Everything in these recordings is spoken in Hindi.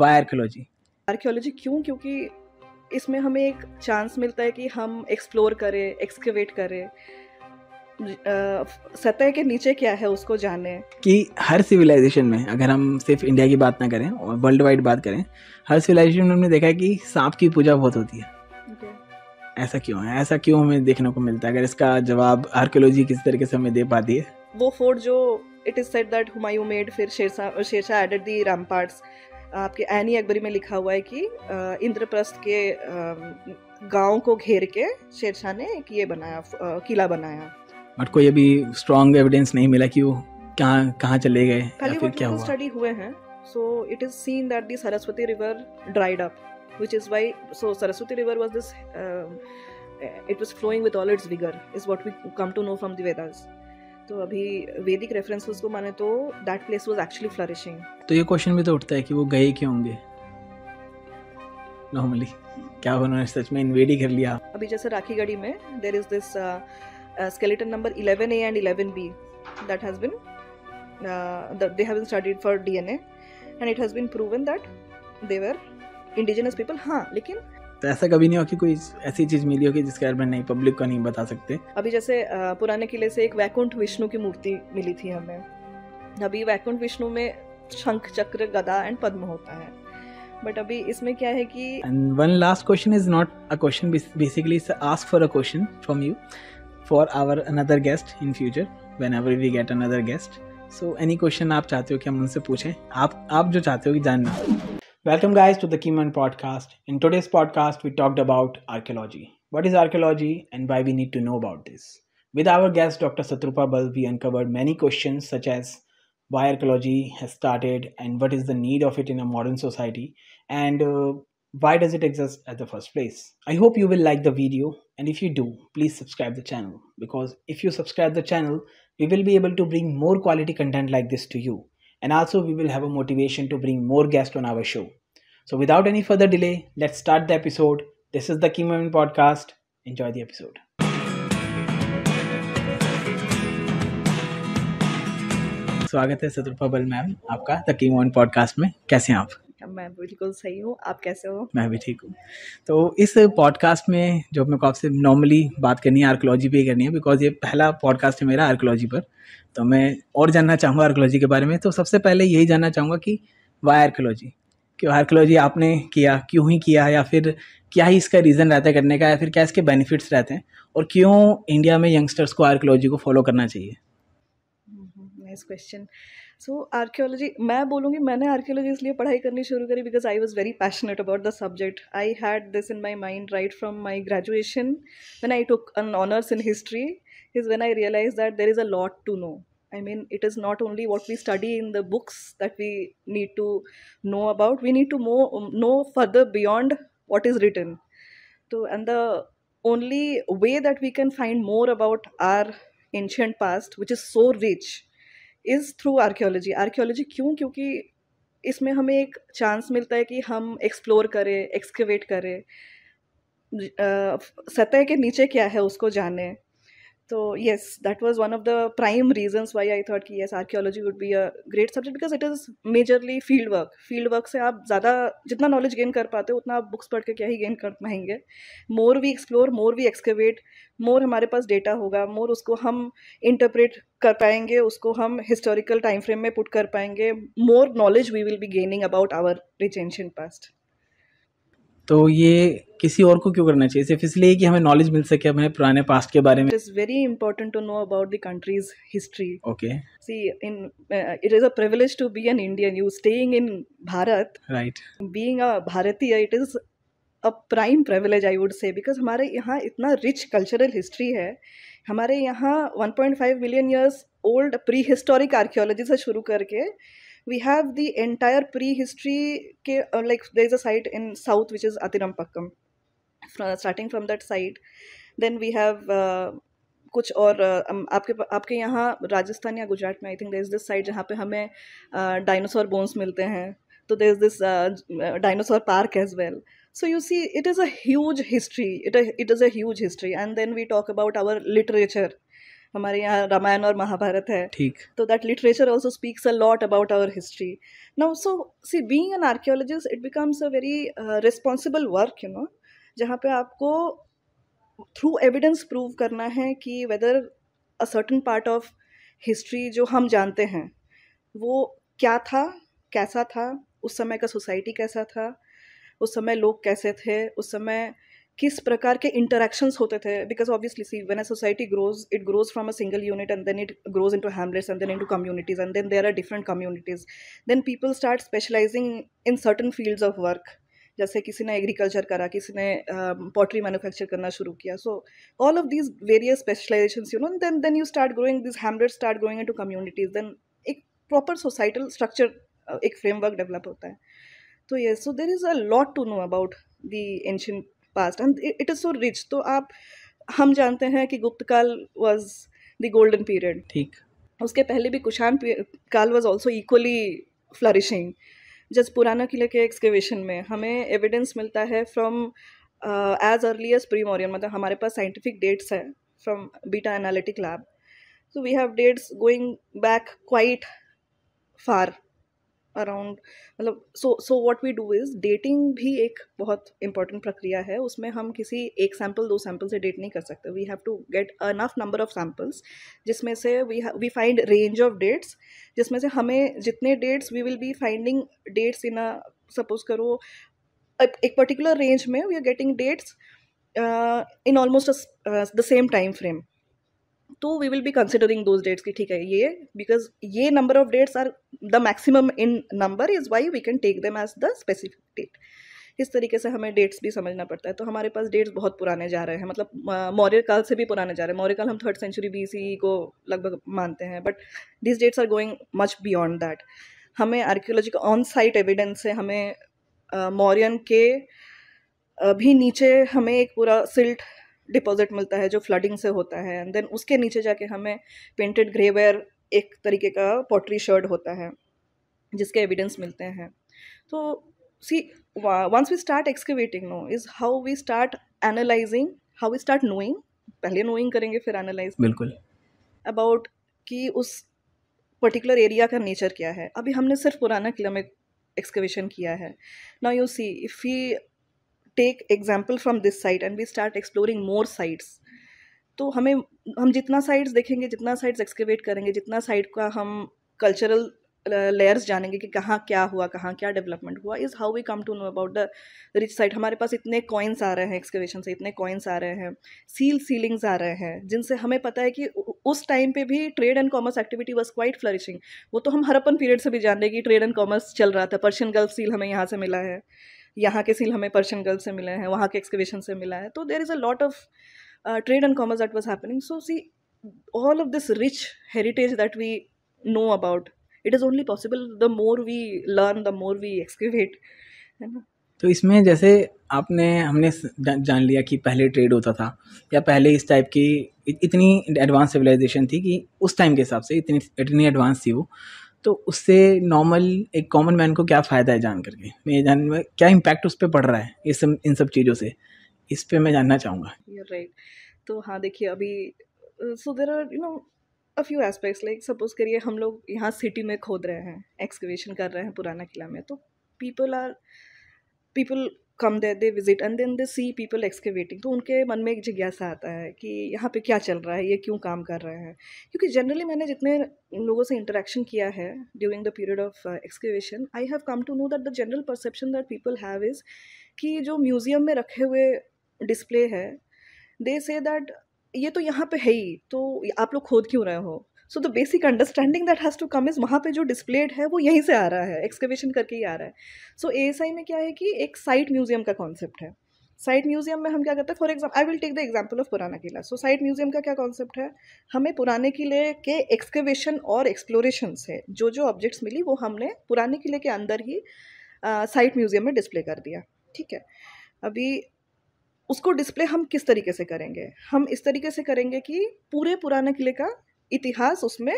Y archaeology? आर्कियोलॉजी क्यों? क्योंकि इसमें हमें एक चांस मिलता है कि हम एक्सप्लोर करें, एक्सकेवेट करें, सतह के नीचे क्या है उसको जाने। कि हर सिविलाइजेशन में, अगर हम सिर्फ इंडिया की बात ना करें और वर्ल्ड वाइड बात करें, हर सिविलाइजेशन में हमने देखा है कि सांप की पूजा बहुत होती है। ऐसा क्यों है? ऐसा क्यों हमें देखने को मिलता है? अगर इसका जवाब आर्कियोलॉजी किस तरीके से हमें दे पाती है? वो फोर्ट जो it is said that Humayun made, फिर शेरशाह एडेड दी रैम्पार्ट्स। आपके एनी अकबरी में लिखा हुआ है कि इंद्रप्रस्थ के गांव को घेर के शेरशाह ने एक ये बनाया, किला बनाया। बट कोई अभी स्ट्रॉन्ग एविडेंस नहीं मिला कि वो कहाँ चले गए या फिर क्या हुआ। स्टडी हुए हैं, so it is seen that the Saraswati river dried up, which is why so Saraswati river was this it was flowing with all its vigor is what we come to know from the Vedas. तो अभी वैदिक रेफरेंसेस को माने तो that place was actually flourishing. तो ये क्वेश्चन भी तो उठता है कि वो गए क्यों होंगे नॉर्मली? क्या उन्होंने सच में इन्वेड ही कर लिया? अभी जैसे राखीगढ़ी में there is this skeleton number 11A and 11B that has been they have been studied for DNA and it has been proven that they were indigenous people. हाँ, लेकिन तो ऐसा कभी नहीं हो कि कोई ऐसी चीज मिली हो कि जिसके बारे में नहीं, पब्लिक को नहीं बता सकते? अभी जैसे पुराने किले से एक वैकुंठ विष्णु की मूर्ति मिली थी हमें। अभी वैकुंठ विष्णु में शंख, चक्र, गदा एंड पद्म होता है, बट अभी इसमें क्या है कि and one last question is not a question, basically it's ask for a question from you for our another guest in future whenever we get another guest. So any question आप चाहते हो कि हम उनसे पूछें, आप जो चाहते हो कि जानना. Welcome guys to the Keyman podcast. In today's podcast, we talked about archaeology. What is archaeology and why we need to know about this? With our guest Dr. Satrupa Bal, we uncovered many questions such as why archaeology has started and what is the need of it in a modern society, and why does it exist at the first place. I hope you will like the video, and if you do, please subscribe the channel, because if you subscribe the channel, we will be able to bring more quality content like this to you. And also we will have a motivation to bring more guests on our show. So without any further delay, let's start the episode. This is the Key Moment podcast. Enjoy the episode. स्वागत है सतरूपा बल मैम आपका द की मोमेंट पॉडकास्ट में. कैसे हैं आप? मैं बिल्कुल सही हूँ, आप कैसे हो? मैं भी ठीक हूँ. तो इस पॉडकास्ट में जो मेरे को आपसे नॉर्मली बात करनी है आर्कियोलॉजी पे ही करनी है, बिकॉज ये पहला पॉडकास्ट है मेरा आर्कियोलॉजी पर. तो मैं और जानना चाहूँगा आर्कियोलॉजी के बारे में. तो सबसे पहले यही जानना चाहूँगा कि वाई आर्कियोलॉजी, क्यों आर्कियोलॉजी आपने किया, क्यों ही किया, या फिर क्या ही इसका रीज़न रहता है करने का, या फिर क्या इसके बेनिफिट्स रहते हैं, और क्यों इंडिया में यंगस्टर्स को आर्कियोलॉजी को फॉलो करना चाहिए? Nice question. सो आर्कियोलॉजी, मैं बोलूँगी मैंने आर्कियोलॉजी इसलिए पढ़ाई करनी शुरू करी because I was very passionate about the subject. I had this in my mind right from my graduation. When I took an honours in history is when I realized that there is a lot to know. I mean, it is not only what we study in the books that we need to know about. We need to know further beyond what is written. So, and the only way that we can find more about our ancient past, which is so rich, is through archaeology. Archaeology क्यों? क्योंकि इसमें हमें एक चांस मिलता है कि हम एक्सप्लोर करें, एक्सकेवेट करें, सतह के नीचे क्या है उसको जाने. So yes, that was one of the prime reasons why I thought कि yes, archaeology would be a great subject because it is majorly field work. Field work से आप ज़्यादा जितना knowledge gain कर पाते हो उतना आप books पढ़ के क्या ही gain कर पाएंगे. More we explore, more we excavate, more हमारे पास data होगा, more उसको हम interpret कर पाएंगे, उसको हम historical time frame में put कर पाएंगे, more knowledge we will be gaining about our rich ancient past. तो ये किसी और को क्यों करना चाहिए? सिर्फ इसलिए कि हमें नॉलेज मिल सके अपने पुराने पास्ट के बारे में? It is very important to know about the country's history. Okay. See, it is a privilege to be an Indian. You staying in Bharat, Right. Being a Bharatiya, it is a prime privilege, I would say, because हमारे यहाँ इतना rich cultural history है. हमारे यहाँ 1.5 million years old prehistoric archaeology से शुरू करके we have the entire prehistory के like there is a site in south which is Atirampakkam. Starting from that site, then we have कुछ और आपके यहाँ राजस्थान या गुजरात में I think there is this site जहाँ पे हमें डायनासोर बोन्स मिलते हैं. तो there is this dinosaur park as well. So you see, it is a huge history. It is a huge history. And then we talk about our literature. हमारे यहाँ रामायण और महाभारत है, ठीक। तो that literature also speaks a lot about our history. Now, so see, being an archaeologist, it becomes a very responsible work, you know, जहाँ पे आपको थ्रू एविडेंस प्रूव करना है कि weather a certain part of history जो हम जानते हैं वो क्या था, कैसा था, उस समय का सोसाइटी कैसा था, उस समय लोग कैसे थे, उस समय किस प्रकार के इंटरेक्शंस होते थे. Because obviously see when a society grows, it grows from a single unit and then it grows into hamlets and then into communities and then there are different communities. Then people start specialising in certain fields of work. जैसे किसी ने एग्रीकल्चर करा, किसी ने पॉटरी मैन्युफैक्चर करना शुरू किया. So all of these various specialisations, you know, then you start growing, this hamlets start growing into communities. Then एक प्रॉपर सोसाइटल स्ट्रक्चर, एक फ्रेमवर्क डेवलप होता है. तो ये, so there is a lot to know about the ancient past and it is so rich. तो हम जानते हैं कि गुप्त काल वॉज द गोल्डन पीरियड. ठीक. उसके पहले भी कुषाण काल was also equally flourishing. Just Purana किले के एक्सकेवेशन में हमें एविडेंस मिलता है from as early as pre-Mauryan. मतलब हमारे पास साइंटिफिक डेट्स हैं from Beta Analytic lab. So we have dates going back quite far around. मतलब so what we do is, dating भी एक बहुत इंपॉर्टेंट प्रक्रिया है. उसमें हम किसी एक सैम्पल, दो सैम्पल से डेट नहीं कर सकते. We have to get enough number of samples जिसमें से we find range of dates, जिसमें से हमें जितने dates we will be finding dates in a, suppose करो एक पर्टिकुलर रेंज में we are getting dates in almost the same time frame. तो we will be considering those dates कि ठीक है ये, बिकॉज ये number of dates are the maximum in number, is why we can take them as the specific date. इस तरीके से हमें डेट्स भी समझना पड़ता है. तो हमारे पास डेट्स बहुत पुराने जा रहे हैं, मतलब मौर्य काल से भी पुराने जा रहे हैं. मौर्य काल हम 3rd सेंचुरी BCE को लगभग मानते हैं, but this dates are going much beyond that. हमें आर्कियोलॉजी का ऑन साइट एविडेंस से हमें मौर्यन के भी नीचे हमें एक पूरा सिल्ट डिपॉजिट मिलता है जो फ्लडिंग से होता है. एंड देन उसके नीचे जाके हमें पेंटेड ग्रेवेयर, एक तरीके का पॉटरी शर्ड होता है जिसके एविडेंस मिलते हैं. तो see, once we start excavating know is how we start analysing, how we start knowing. पहले नोइंग करेंगे फिर एनालाइज. बिल्कुल. अबाउट कि उस पर्टिकुलर एरिया का नेचर क्या है. अभी हमने सिर्फ पुराना किला में एक्सकेवेशन किया है. Now you see, if we take example from this site and we start exploring more sites, तो हम जितना साइट्स देखेंगे, जितना साइट्स एक्सकेवेट करेंगे, जितना साइट का हम कल्चरल लेयर्स जानेंगे कि कहाँ क्या हुआ, कहाँ क्या डेवलपमेंट हुआ, is how we come to know about the rich site. हमारे पास इतने कॉइन्स आ रहे हैं एक्सकेवेशन से, इतने कॉइन्स आ रहे हैं, सीलिंग्स आ रहे हैं, जिनसे हमें पता है कि उस टाइम पे भी trade and commerce activity was quite flourishing. वो तो हम हरप्पन पीरियड से भी जान रहे कि ट्रेड एंड कॉमर्स चल रहा था. पर्शियन गल्फ सील हमें यहाँ से मिला है, यहाँ के सील हमें पर्शियन गल्फ से मिले हैं, वहाँ के एक्सकेवेशन से मिला है. तो there is a lot of trade and commerce that was happening. So see, all of this rich heritage that we know about, it is only possible the more we learn, the more we excavate, है ना. तो इसमें जैसे हमने जान लिया कि पहले ट्रेड होता था, या पहले इस टाइप की इतनी एडवांस सिविलाइजेशन थी कि उस टाइम के हिसाब से इतनी एडवांस थी वो. तो उससे नॉर्मल एक कॉमन मैन को क्या फ़ायदा है जान करके, मैं जान में क्या इम्पैक्ट उस पर पड़ रहा है इन सब चीज़ों से, इस पे मैं जानना चाहूँगा. राइट. तो हाँ देखिए, अभी so there are you know a few aspects. Like suppose करिए हम लोग यहाँ सिटी में खोद रहे हैं, एक्सकेवेशन कर रहे हैं पुराना किला में, तो people come there, they visit and then they see people excavating. तो उनके मन में एक जिज्ञासा आता है कि यहाँ पे क्या चल रहा है, ये क्यों काम कर रहे हैं. क्योंकि जनरली मैंने जितने लोगों से इंटरेक्शन किया है during the period of excavation, I have come to know that the general perception that people have is कि जो म्यूज़ियम में रखे हुए डिस्प्ले है, दे से दैट ये तो यहाँ पे है ही, तो आप लोग खोद क्यों रहे हो. So the basic understanding that has to come is वहाँ पे जो डिस्प्लेड है वो यहीं से आ रहा है, एक्सकेवेशन करके ही आ रहा है. सो ASI में क्या है कि एक साइट म्यूजियम का कॉन्सेप्ट है. साइट म्यूजियम में हम क्या करते हैं, for example I will take the example of Purana Qila. So site museum का क्या कॉन्सेप्ट है, हमें पुराने किले के एक्सकेवेशन और एक्सप्लोरेशन से जो जो ऑब्जेक्ट्स मिली वो हमने पुराने किले के अंदर ही साइट म्यूजियम में डिस्प्ले कर दिया. ठीक है. अभी उसको डिस्प्ले हम किस तरीके से करेंगे, हम इस तरीके से करेंगे कि पूरे पुराने किले का इतिहास उसमें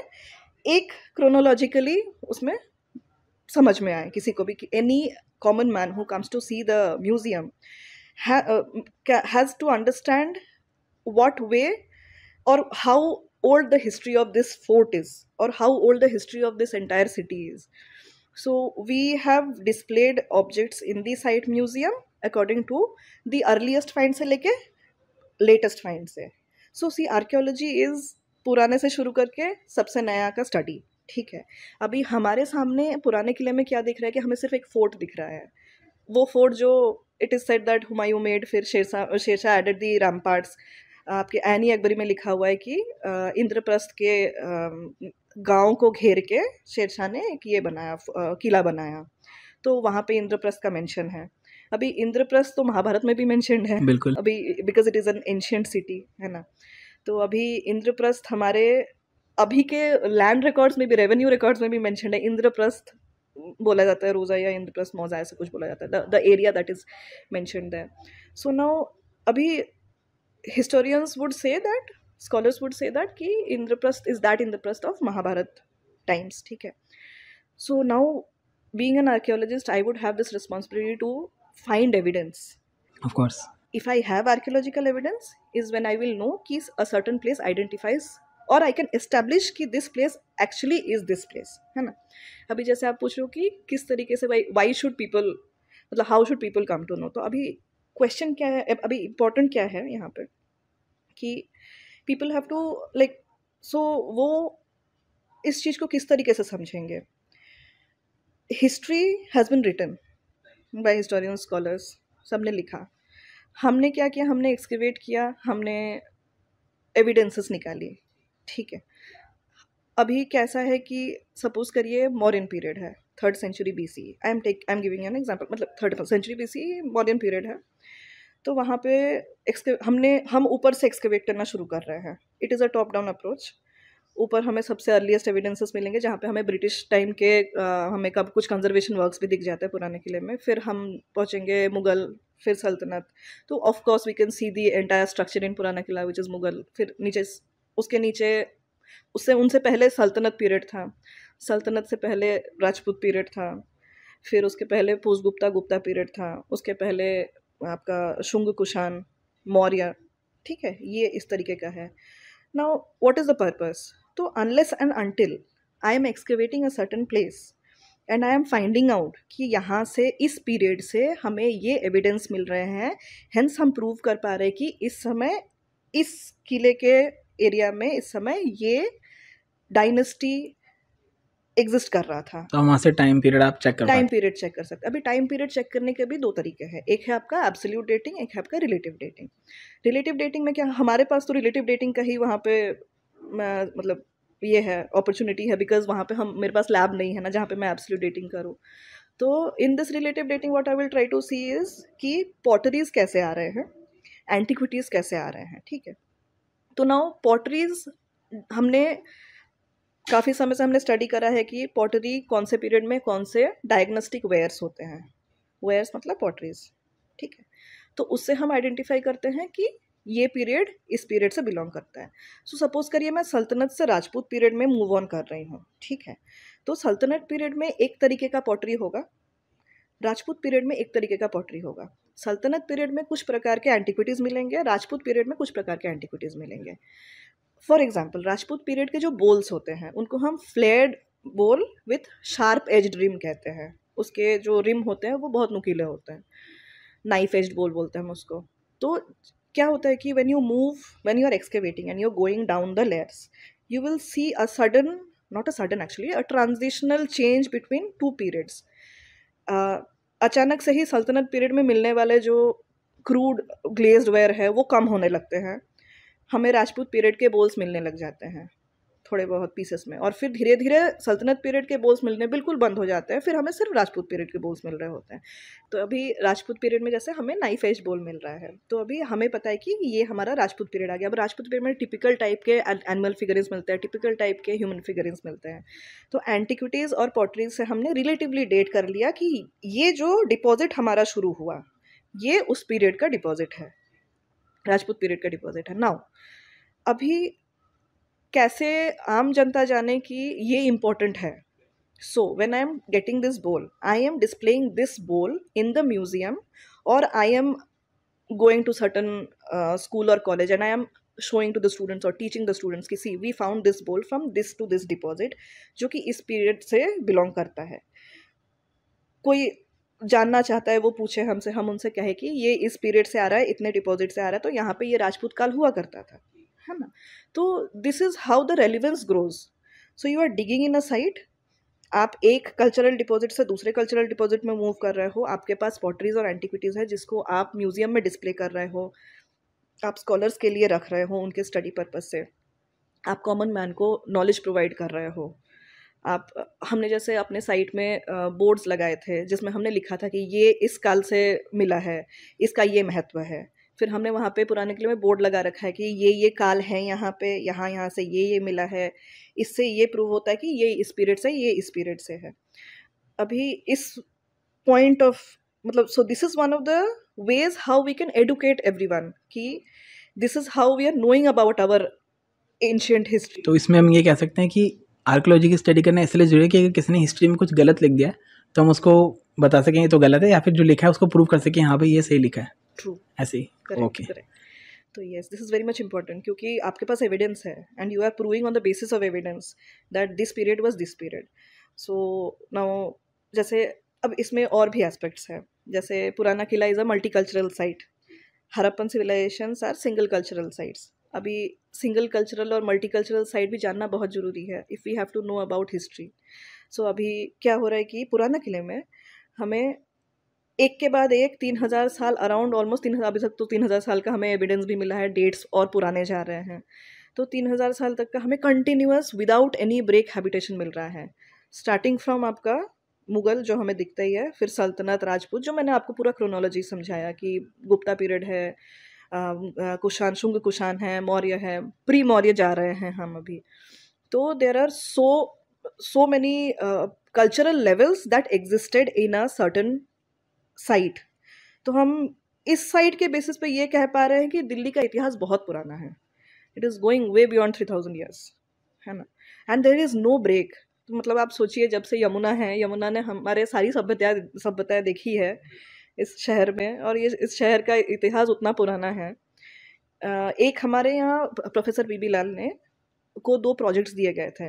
एक क्रोनोलॉजिकली उसमें समझ में आए किसी को भी. कि any common man who comes to see the museum has to understand what way or how old the history of this fort is, or how old the history of this entire city is. So we have displayed objects in the site museum according to the earliest find से लेके latest find से. So see, archaeology is पुराने से शुरू करके सबसे नया का स्टडी. ठीक है, अभी हमारे सामने पुराने किले में क्या दिख रहा है कि हमें सिर्फ एक फोर्ट दिख रहा है. वो फोर्ट जो it is said that Humayun made, फिर शेरशाह एडेड दी रैम्पार्ट्स. आपके एनी अकबरी में लिखा हुआ है कि इंद्रप्रस्थ के गांव को घेर के शेरशाह ने एक ये बनाया, किला बनाया. तो वहाँ पे इंद्रप्रस्थ का मेंशन है. अभी इंद्रप्रस्थ तो महाभारत में भी मेंशन्ड है बिल्कुल. अभी, because it is an ancient city, है ना. तो अभी इंद्रप्रस्थ हमारे अभी के लैंड रिकॉर्ड्स में भी, रेवेन्यू रिकॉर्ड्स में भी मेंशन्ड है. इंद्रप्रस्थ बोला जाता है, रोजा या इंद्रप्रस्थ मौजा ऐसे कुछ बोला जाता है, the area that is mentioned there. So now अभी historians would say that, scholars would say that कि Indraprastha is that Indraprastha of Mahabharat times. ठीक है. So now being an archaeologist, I would have this responsibility to find evidence. Of course. If I have archaeological evidence is when I will know कि a certain place identifies, or I can establish कि this place actually is this place, है ना. अभी जैसे आप पूछ रहे हो कि किस तरीके से why should people, मतलब how should people come to know. तो अभी क्वेश्चन क्या है, अभी इम्पोर्टेंट क्या है यहाँ पे कि people have to like, so वो इस चीज़ को किस तरीके से समझेंगे. History has been written by historian, scholars, सबने लिखा. हमने क्या किया, हमने एक्सकेवेट किया, हमने एविडेंसेस निकाली. ठीक है. अभी कैसा है कि सपोज करिए मौर्यन पीरियड है, 3rd century BC. I am giving an example, मतलब 3rd century BC Mauryan period है. तो वहाँ पे हम ऊपर से एक्सकेवेट करना शुरू कर रहे हैं. It is a top down approach. ऊपर हमें सबसे अर्लीस्ट एविडेंसेस मिलेंगे जहाँ पे हमें ब्रिटिश टाइम के हमें कब कुछ कंजर्वेशन वर्क्स भी दिख जाते हैं पुराने किले में. फिर हम पहुँचेंगे मुग़ल, फिर सल्तनत. तो of course we can see the entire structure in Purana Qila which is Mughal. फिर नीचे, उसके नीचे, उससे उनसे पहले सल्तनत पीरियड था. सल्तनत से पहले राजपूत पीरियड था. फिर उसके पहले गुप्ता पीरियड था. उसके पहले आपका शुंग, कुषाण, मौर्य. ठीक है, ये इस तरीके का है. Now what is the purpose. तो unless and until I am excavating a certain place and I am finding out कि यहाँ से इस पीरियड से हमें ये एविडेंस मिल रहे हैं, हेंस हम प्रूव कर पा रहे हैं कि इस समय इस किले के एरिया में इस समय ये डायनेस्टी एग्जिस्ट कर रहा था. तो वहाँ से टाइम पीरियड आप चेक कर टाइम पीरियड चेक कर सकते हैं. अभी टाइम पीरियड चेक करने के भी दो तरीके हैं. एक है आपका एब्सोल्यूट डेटिंग, एक है आपका रिलेटिव डेटिंग. रिलेटिव डेटिंग में क्या, हमारे पास तो रिलेटिव डेटिंग का ही वहाँ पे मतलब ये है, अपॉर्चुनिटी है, बिकॉज वहाँ पे मेरे पास लैब नहीं है ना जहाँ पे मैं एब्सोल्यूट डेटिंग करूँ. तो in this relative dating what I will try to see is कि पॉटरीज कैसे आ रहे हैं, एंटिक्विटीज़ कैसे आ रहे हैं. ठीक है. तो नाउ पॉटरीज हमने काफ़ी समय से हमने स्टडी करा है कि पॉटरी कौन से पीरियड में कौन से डायग्नोस्टिक वेयर्स होते हैं. वेयर्स मतलब पॉटरीज. ठीक है. तो उससे हम आइडेंटिफाई करते हैं कि ये पीरियड इस पीरियड से बिलोंग करता है. सो सपोज करिए मैं सल्तनत से राजपूत पीरियड में मूव ऑन कर रही हूँ. ठीक है. तो सल्तनत पीरियड में एक तरीके का पॉटरी होगा, राजपूत पीरियड में एक तरीके का पॉटरी होगा. सल्तनत पीरियड में कुछ प्रकार के एंटिक्विटीज़ मिलेंगे, राजपूत पीरियड में कुछ प्रकार के एंटिक्विटीज़ मिलेंगे. फॉर एग्जाम्पल राजपूत पीरियड के जो बोल्स होते हैं उनको हम फ्लेयर्ड बोल विथ शार्प एज्ड रिम कहते हैं. उसके जो रिम होते हैं वो बहुत नुकीले होते हैं. नाइफ एज्ड बोल बोलते हैं हम उसको. तो क्या होता है कि when you are excavating and you are going down the layers, you will see a sudden, not a sudden actually, a transitional change between two periods. अचानक से ही सल्तनत पीरियड में मिलने वाले जो क्रूड ग्लेज्ड वेयर है वो कम होने लगते हैं. हमें राजपूत पीरियड के बोल्स मिलने लग जाते हैं थोड़े बहुत पीसेस में, और फिर धीरे धीरे सल्तनत पीरियड के बोल्स मिलने बिल्कुल बंद हो जाते हैं. फिर हमें सिर्फ राजपूत पीरियड के बोल्स मिल रहे होते हैं. तो अभी राजपूत पीरियड में जैसे हमें नाइफ एज बोल मिल रहा है, तो अभी हमें पता है कि ये हमारा राजपूत पीरियड आ गया. अब राजपूत पीरियड में टिपिकल टाइप के एनिमल फिगरिंस मिलते हैं, टिपिकल टाइप के ह्यूमन फिगरिंस मिलते हैं. तो एंटिक्विटीज़ और पॉटरीज से हमने रिलेटिवली डेट कर लिया कि ये जो डिपॉजिट हमारा शुरू हुआ ये उस पीरियड का डिपॉजिट है, राजपूत पीरियड का डिपॉजिट है. नाउ अभी कैसे आम जनता जाने कि ये इम्पोर्टेंट है. So when I am getting this बोल, आई एम डिस्प्लेइंग दिस बोल इन द म्यूजियम, और I am going to certain school और college and I am showing to the students or teaching the students कि see we found this bowl from this to this deposit जो कि इस पीरियड से बिलोंग करता है. कोई जानना चाहता है वो पूछे हमसे, हम उनसे कहे कि ये इस पीरियड से आ रहा है, इतने डिपॉजिट से आ रहा है, तो यहाँ पे ये राजपूत काल हुआ करता था, है ना. तो this is how the relevance grows. So you are digging in a site, आप एक कल्चरल डिपॉजिट से दूसरे कल्चरल डिपॉजिट में मूव कर रहे हो, आपके पास पॉटरीज और एंटिक्विटीज़ है जिसको आप म्यूजियम में डिस्प्ले कर रहे हो, आप स्कॉलर्स के लिए रख रहे हो उनके स्टडी पर्पज से, आप कॉमन मैन को नॉलेज प्रोवाइड कर रहे हो. आप हमने जैसे अपने साइट में बोर्ड्स लगाए थे जिसमें हमने लिखा था कि ये इस काल से मिला है, इसका ये महत्व है. फिर हमने वहाँ पे पुराने किले में बोर्ड लगा रखा है कि ये काल है, यहाँ पे यहाँ से ये मिला है, इससे ये प्रूव होता है कि ये इस पीरियड से, ये इस पीरियड से है. अभी इस पॉइंट ऑफ मतलब so this is one of the ways how we can educate everyone कि this is how we are knowing about our ancient history. तो इसमें हम ये कह सकते हैं कि आर्कोलॉजी की स्टडी करना इसलिए जरूरी है कि अगर किसी ने हिस्ट्री में कुछ गलत लिख दिया है तो हम उसको बता सकें ये तो गलत है, या फिर जो लिखा है उसको प्रूव कर सकें हाँ भाई ये सही लिखा है. ट्रू, ऐसे ही. ओके. तो yes, this is very much important क्योंकि आपके पास एविडेंस है and you are proving on the basis of evidence that this period was this period. So now जैसे अब इसमें और भी एस्पेक्ट्स हैं, जैसे Purana Qila is a multicultural site, Harappan civilisations are single cultural sites. अभी सिंगल कल्चरल और मल्टी कल्चरल साइट भी जानना बहुत ज़रूरी है if we have to know about history. So अभी क्या हो रहा है कि पुराना किले में हमें एक के बाद एक 3000 साल अराउंड ऑलमोस्ट 3000, अभी तक तो 3000 साल का हमें एविडेंस भी मिला है, डेट्स और पुराने जा रहे हैं. तो 3000 साल तक का हमें continuous without any break habitation मिल रहा है, स्टार्टिंग फ्रॉम आपका मुगल जो हमें दिखता ही है, फिर सल्तनत, राजपूत जो मैंने आपको पूरा क्रोनोलॉजी समझाया कि गुप्ता पीरियड है, कुषाण, शुंग कुषाण है, मौर्य है, प्री मौर्य जा रहे हैं हम अभी. तो there are so many cultural levels that existed in a certain site. तो हम इस साइट के बेसिस पे ये कह पा रहे हैं कि दिल्ली का इतिहास बहुत पुराना है. It is going way beyond 3000 years, है ना. And there is no break. तो मतलब आप सोचिए जब से यमुना है, यमुना ने हमारे सारी सभ्यताएं देखी है इस शहर में, और ये इस शहर का इतिहास उतना पुराना है. एक हमारे यहाँ प्रोफेसर बीबी लाल ने को 2 प्रोजेक्ट्स दिए गए थे,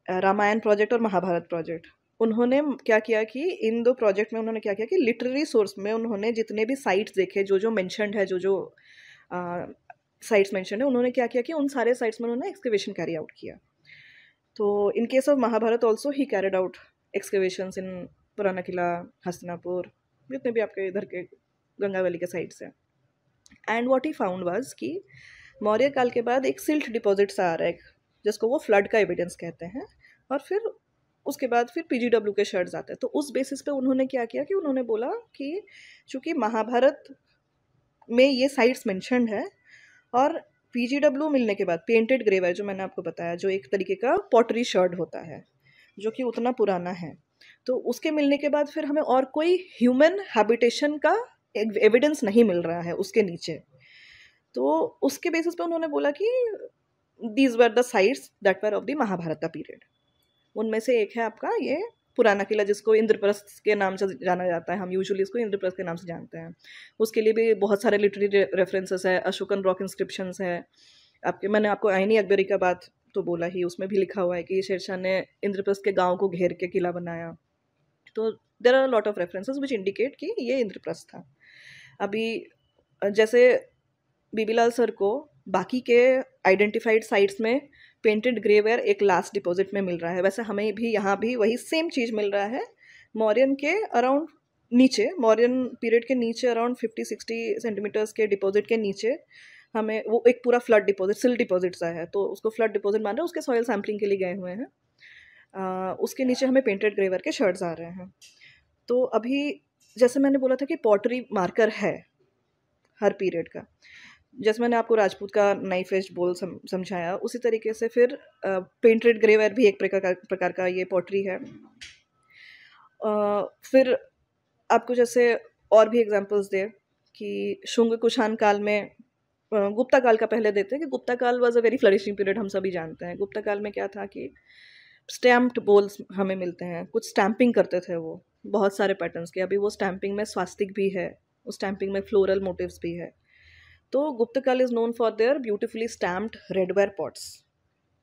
रामायण प्रोजेक्ट और महाभारत प्रोजेक्ट. उन्होंने क्या किया कि इन 2 प्रोजेक्ट में उन्होंने क्या किया कि लिटरेरी सोर्स में उन्होंने जितने भी साइट्स देखे, जो मेंशन्ड है, जो साइट्स मेंशन्ड है, उन्होंने क्या किया कि उन सारे साइट्स में उन्होंने एक्सकवेशन कैरी आउट किया. तो in case of Mahabharata also he carried out excavations in Purana Qila, Hastinapur, जितने भी आपके इधर के गंगा वैली के साइड्स हैं. And what he found was कि मौर्य काल के बाद एक सिल्ट डिपॉजिट सा आ रहा है जिसको वो फ्लड का एविडेंस कहते हैं, और फिर उसके बाद फिर पीजीडब्ल्यू के शर्ट्स आते हैं. तो उस बेसिस पे उन्होंने क्या किया कि उन्होंने बोला कि चूँकि महाभारत में ये साइट्स मेंशन्ड है और पीजीडब्ल्यू मिलने के बाद पेंटेड ग्रेवायर जो मैंने आपको बताया, जो एक तरीके का पॉटरी शर्ट होता है जो कि उतना पुराना है, तो उसके मिलने के बाद फिर हमें और कोई ह्यूमन हैबिटेशन का एविडेंस नहीं मिल रहा है उसके नीचे. तो उसके बेसिस पे उन्होंने बोला कि these were the sites that were of the Mahabharata period. उनमें से एक है आपका ये पुराना किला जिसको इंद्रप्रस्थ के नाम से जाना जाता है, हम यूजुअली इसको इंद्रप्रस्थ के नाम से जानते हैं. उसके लिए भी बहुत सारे लिटरेरी रेफरेंसेस है, अशोकन रॉक इंस्क्रिप्शंस है आपके. मैंने आपको आइनी अकबरी का बात तो बोला ही, उसमें भी लिखा हुआ है कि शेरशाह ने इंद्रप्रस्थ के गाँव को घेर के किला बनाया. तो there are lot of references which indicate कि ये इंद्रप्रस्थ था. अभी जैसे बीबीलाल सर को बाकी के आइडेंटिफाइड साइट्स में पेंटेड ग्रेवेयर एक लास्ट डिपॉजिट में मिल रहा है, वैसे हमें भी यहाँ भी वही सेम चीज़ मिल रहा है. मौर्यन के अराउंड नीचे, मौर्यन पीरियड के नीचे अराउंड 50-60 सेंटीमीटर्स के डिपॉजिट के नीचे हमें वो एक पूरा फ्लड डिपॉजिट, सिल डिपॉजिट सा है, तो उसको फ्लड डिपॉजिट मान रहे हैं, उसके सॉइल सैम्पलिंग के लिए गए हुए हैं. उसके नीचे हमें पेंटेड ग्रेवेयर के शर्ट्स आ रहे हैं. तो अभी जैसे मैंने बोला था कि पॉटरी मार्कर है हर पीरियड का, जैसे मैंने आपको राजपूत का नाइफ एज बोल समझाया, उसी तरीके से फिर पेंटेड ग्रेवेयर भी एक प्रकार का ये पॉटरी है. फिर आपको जैसे और भी एग्जांपल्स दे कि शुंग कुषाण काल में, गुप्ता काल का पहले देते हैं कि गुप्ता काल was a very flourishing period, हम सभी जानते हैं. गुप्ता काल में क्या था कि स्टैम्प्ड बोल्स हमें मिलते हैं, कुछ स्टैम्पिंग करते थे वो बहुत सारे पैटर्न्स के. अभी वो स्टैम्पिंग में स्वास्तिक भी है, उस स्टैम्पिंग में फ्लोरल मोटिव्स भी है. तो गुप्तकाल is known for their beautifully stamped redware pots,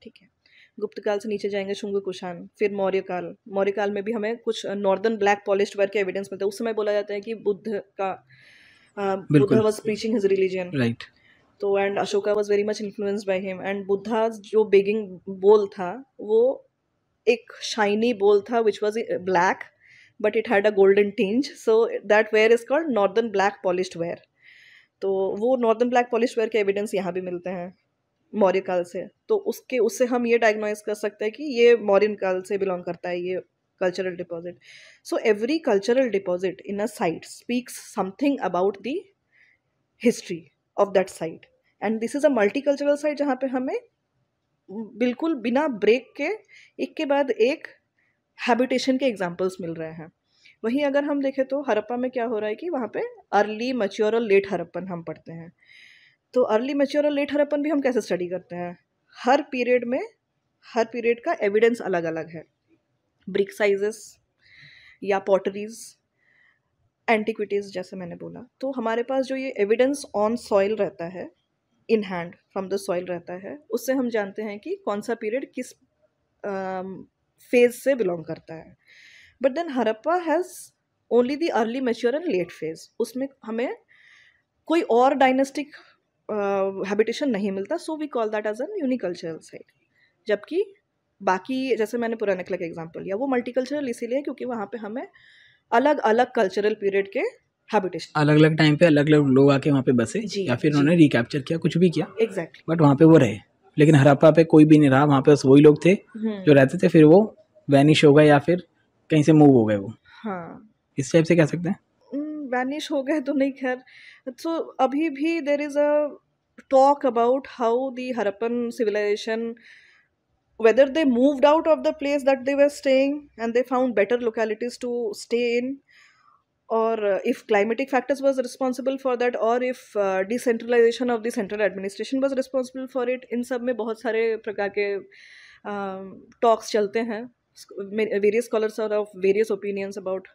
ठीक है। गुप्तकाल से नीचे जाएंगे शुंग कुषाण, फिर मौर्यकाल। मौर्यकाल में भी हमें कुछ नॉर्दर्न ब्लैक पॉलिश्ड वेयर के एविडेंस मिलता है। उस समय बोला जाता है कि बुद्ध बिल्कुल was preaching his religion, right. तो and Ashoka was very much influenced by him, and Buddha जो बेगिंग बोल था वो एक शाइनी बोल था which was black but it had a golden tinge, so that ware is called northern black polished ware. तो वो नॉर्दर्न ब्लैक पॉलिश्ड वेयर के एविडेंस यहाँ भी मिलते हैं मौर्य काल से। तो उससे हम ये डायग्नोज कर सकते हैं कि ये मौर्यन काल से बिलोंग करता है ये cultural deposit. So every cultural deposit in a site speaks something about the history of that site, and this is a multicultural site जहाँ पे हमें बिल्कुल बिना ब्रेक के एक के बाद एक हैबिटेशन के एग्जाम्पल्स मिल रहे हैं। वहीं अगर हम देखें तो हड़प्पा में क्या हो रहा है कि वहाँ पे अर्ली मैच्योर और लेट हड़प्पन हम पढ़ते हैं। तो अर्ली मैच्योर और लेट हड़प्पन भी हम कैसे स्टडी करते हैं? हर पीरियड का एविडेंस अलग अलग है। ब्रिक साइजेस या पॉटरीज, एंटिक्विटीज जैसे मैंने बोला, तो हमारे पास जो ये एविडेंस ऑन सॉइल रहता है, in hand from the soil रहता है, उससे हम जानते हैं कि कौन सा पीरियड किस फेज से बिलोंग करता है। But then Harappa has only the early mature and late phase, उसमें हमें कोई और डायनेस्टिक हैबिटेशन नहीं मिलता, so we call that as an unicultural site. जबकि बाकी जैसे मैंने पुरानिकला का एग्जांपल लिया, वो मल्टीकल्चरल इसीलिए क्योंकि वहाँ पे हमें अलग अलग कल्चरल पीरियड के हैबिटेशन, अलग अलग टाइम पे अलग अलग लोग आके वहाँ पे बसे या फिर उन्होंने रिकैप्चर किया, कुछ भी किया, एग्जैक्टली, बट वहाँ पे वो रहे। लेकिन हड़प्पा पे कोई भी नहीं रहा, वहाँ पे बस वही लोग थे जो रहते थे, फिर वो वैनिश हो गए या फिर कहीं से मूव हो गए वो। हाँ, इस टाइप से कह सकते हैं। वैनिश हो गए तो नहीं, खैर। सो अभी भी there is a talk about how the Harappan civilisation, whether they moved out of the place that they were staying and they found better localities to stay in, or if climatic factors was responsible for that, or if decentralization of the central administration was responsible for it। इन सब में बहुत सारे प्रकार के talks चलते हैं। various scholars are of various opinions about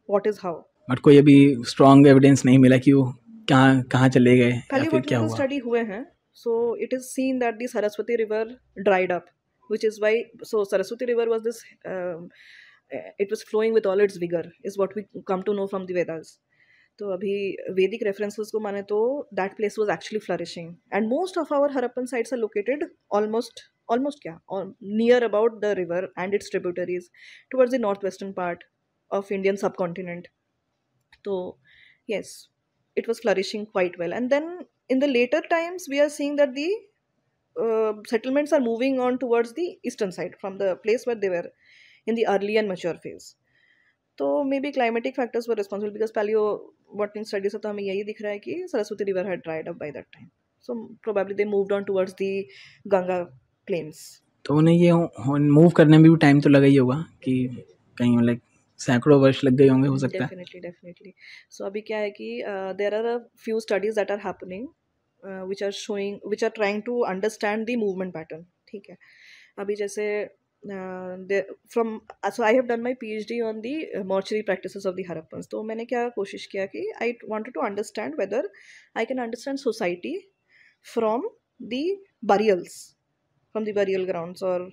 what is how, but कोई अभी स्ट्रॉन्ग एविडेंस नहीं मिला कि वो कहाँ चले गए या फिर क्या हुआ। स्टडी हुए हैं। so it is seen that the Saraswati river dried up, which is why, so Saraswati river was this it was flowing with all its vigor, is what we come to know from the Vedas। तो अभी वैदिक रेफरेंसेस को माने तो that place was actually flourishing, and most of our Harappan sites are located almost क्या near about the river and its tributaries towards the northwestern part of Indian subcontinent। तो yes, it was flourishing quite well, and then in the later times we are seeing that the settlements are moving on towards the eastern side from the place where they were in the early and mature phase। तो maybe climatic factors were responsible, because palaeo botanic study से तो हमें यही दिख रहा है कि Saraswati river had dried up by that time, so probably they moved on towards the Ganga plains. तो उन्हें ये मूव करने में भी टाइम तो लगा ही होगा कि कहीं लाइक सैकड़ों वर्ष लग गए होंगे, हो सकता है। डेफिनेटली। सो अभी क्या है कि there are a few studies that are happening which are trying to understand the movement pattern, ठीक है। अभी जैसे so I have done my PhD on the mortuary practices of the Harappans। तो मैंने क्या कोशिश किया कि I wanted to understand whether I can understand society from the burials, from the burial grounds, और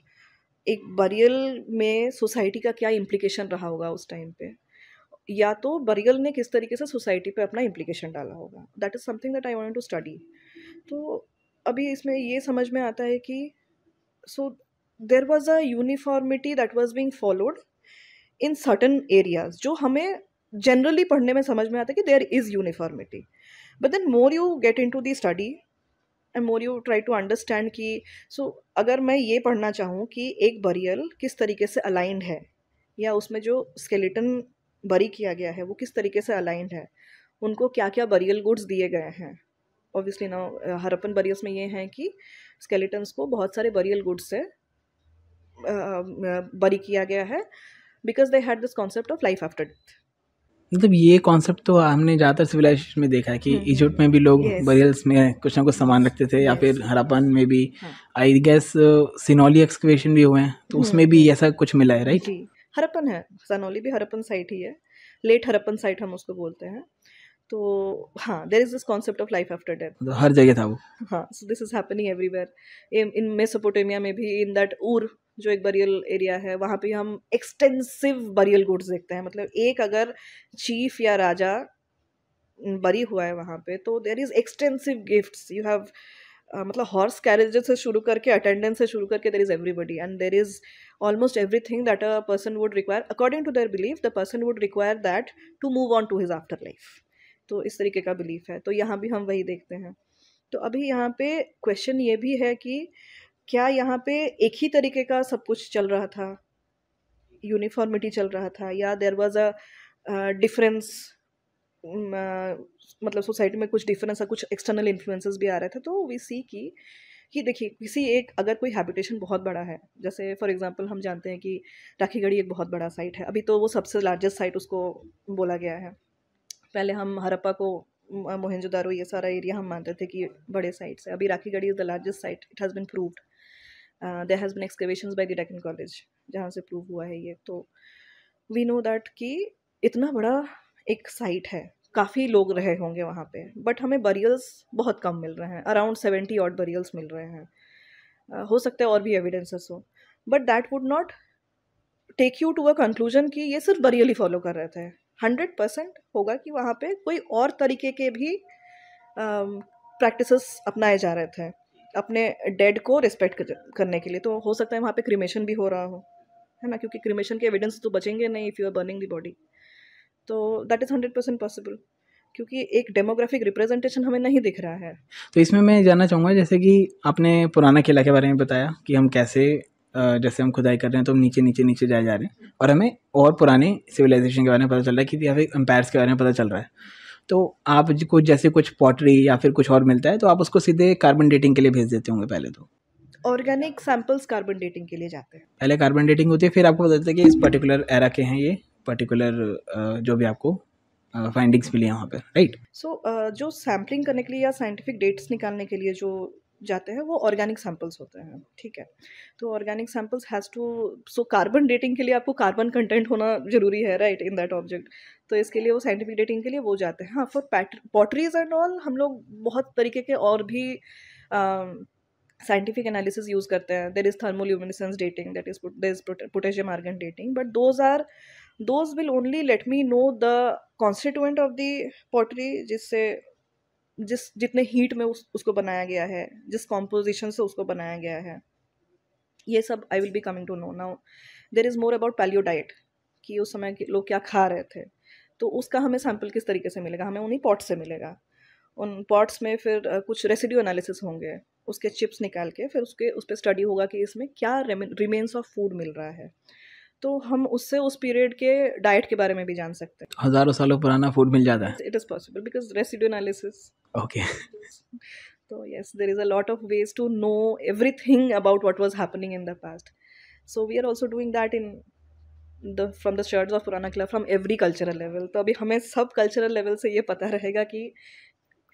एक बरियल में सोसाइटी का क्या इम्प्लीकेशन रहा होगा उस टाइम पे, या तो बरियल ने किस तरीके से सोसाइटी पे अपना इम्प्लीकेशन डाला होगा। That is something that I want to study. तो अभी इसमें ये समझ में आता है कि so there was a uniformity that was being followed in certain areas, जो हमें जनरली पढ़ने में समझ में आता है कि there is uniformity, but then more you get into the study and more you try to understand कि सो अगर मैं ये पढ़ना चाहूँ कि एक बरियल किस तरीके से अलाइंड है, या उसमें जो स्केलेटन बरी किया गया है वो किस तरीके से अलाइंड है, उनको क्या क्या बरियल गुड्स दिए गए हैं। ऑब्वियसली ना हरप्पन बरियल्स में ये हैं कि स्केलेटन्स को बहुत सारे बरियल गुड्स से बरी किया गया है, because they had this concept of life after death. मतलब ये कॉन्सेप्ट तो हमने ज़्यादातर सिविलाइजेशन में देखा है कि इजिप्ट में भी लोग बरियल्स में कुछ ना कुछ सामान रखते थे, या फिर हड़प्पन में भी आई गेस सिनोली एक्सकवेशन भी हुए हैं तो उसमें भी ऐसा कुछ मिला है, राइट? हरप्पन है, सनौली भी हरप्पन साइट ही है, लेट हरप्पन साइट हम उसको बोलते हैं। तो हाँ, there is this concept of life after death. तो हर जगह था वो। हाँ, so this is happening everywhere in Mesopotamia में भी, इन दैट ऊर जो एक बरियल एरिया है, वहाँ पे हम एक्सटेंसिव बरियल गुड्स देखते हैं. मतलब एक अगर चीफ या राजा बरी हुआ है वहाँ पे, तो there is extensive gifts. You have मतलब हॉर्स कैरेजेस से शुरू करके, अटेंडेंस से शुरू करके, there is everybody and there is almost everything that a person would require. According to their belief the person would require that to move on to his afterlife. तो इस तरीके का बिलीफ है. तो यहाँ भी हम वही देखते हैं. तो अभी यहाँ पे क्वेश्चन ये भी है कि क्या यहाँ पे एक ही तरीके का सब कुछ चल रहा था, यूनिफॉर्मिटी चल रहा था, या देयर वाज अ डिफरेंस, मतलब सोसाइटी में कुछ डिफरेंस, कुछ एक्सटर्नल इन्फ्लुएंसेस भी आ रहे थे. तो वी सी कि देखिए, किसी एक अगर कोई हैबिटेशन बहुत बड़ा है, जैसे फॉर एग्जांपल हम जानते हैं कि राखीगढ़ी एक बहुत बड़ा साइट है. अभी तो वो सबसे लार्जेस्ट साइट उसको बोला गया है. पहले हम हड़प्पा को, मोहनजोदारो, ये सारा एरिया हम मानते थे कि बड़े साइट्स है. अभी Rakhigarhi is the largest site. It has been proved. There has been excavations by the Deccan college जहाँ से प्रूव हुआ है ये. तो वी नो दैट कि इतना बड़ा एक साइट है, काफ़ी लोग रहे होंगे वहाँ पे, बट हमें बरियल्स बहुत कम मिल रहे हैं. अराउंड 70 ऑड बरियल्स मिल रहे हैं. हो सकता है और भी एविडेंसेस हो, but that would not take you to a conclusion कि ये सिर्फ बरियल ही फॉलो कर रहे थे. 100% होगा कि वहाँ पे कोई और तरीके के भी प्रैक्टिसेस अपनाए जा रहे थे अपने डेड को रिस्पेक्ट करने के लिए. तो हो सकता है वहाँ पे क्रिमेशन भी हो रहा हो, है ना, क्योंकि क्रिमेशन के एविडेंस तो बचेंगे नहीं if you are burning the body. तो दैट इज़ 100% पॉसिबल, क्योंकि एक डेमोग्राफिक रिप्रेजेंटेशन हमें नहीं दिख रहा है. तो इसमें मैं जानना चाहूँगा, जैसे कि आपने पुराना किला के बारे में बताया कि हम कैसे जैसे हम खुदाई कर रहे हैं तो हम नीचे नीचे नीचे जाए जा रहे हैं, और हमें और पुराने सिविलाइजेशन के बारे में पता चल रहा है कि या फिर एम्पायर्स के बारे में पता चल रहा है. तो आप कुछ जैसे कुछ पॉटरी या फिर कुछ और मिलता है तो आप उसको सीधे कार्बन डेटिंग के लिए भेज देते होंगे पहले तो? ऑर्गेनिक सैंपल्स कार्बन डेटिंग के लिए जाते हैं. पहले कार्बन डेटिंग होती है, फिर आपको पता चलता है कि इस पर्टिकुलर एरा के हैं ये पर्टिकुलर जो भी आपको फाइंडिंग्स मिली हैं वहाँ पे, राइट? सो जो सैम्पलिंग करने के लिए या साइंटिफिक डेट्स निकालने के लिए जो जाते हैं वो ऑर्गेनिक सैंपल्स होते हैं. ठीक है. तो organic samples has to, so carbon dating के लिए आपको कार्बन कंटेंट होना ज़रूरी है, राइट, इन दैट ऑब्जेक्ट. तो इसके लिए वो साइंटिफिक डेटिंग के लिए वो जाते हैं. हाँ, फॉर पॉटरीज एंड ऑल हम लोग बहुत तरीके के और भी साइंटिफिक एनालिसिस यूज़ करते हैं. There is thermoluminescence dating, that is there is potassium argon dating, but those will only let me know the constituent of the pottery, जिससे जितने हीट में उसको बनाया गया है, जिस कॉम्पोजिशन से उसको बनाया गया है, ये सब I will be coming to know. Now there is more about paleo diet, कि उस समय के लोग क्या खा रहे थे. तो उसका हमें सैंपल किस तरीके से मिलेगा? हमें उन्हीं पॉट से मिलेगा. उन पॉट्स में फिर कुछ रेसिड्यू एनालिसिस होंगे, उसके चिप्स निकाल के फिर उस पर स्टडी होगा कि इसमें क्या रिमेन्स ऑफ फूड मिल रहा है. तो हम उससे उस पीरियड के डाइट के बारे में भी जान सकते हैं. हज़ारों सालों पुराना फूड मिल जाता है. It is possible because residue analysis. Okay. तो yes, there is a lot of ways to know everything about what was happening in the past. So we are also doing that in from the shards of Purana Kila, from every cultural level. तो अभी हमें सब cultural level से ये पता रहेगा कि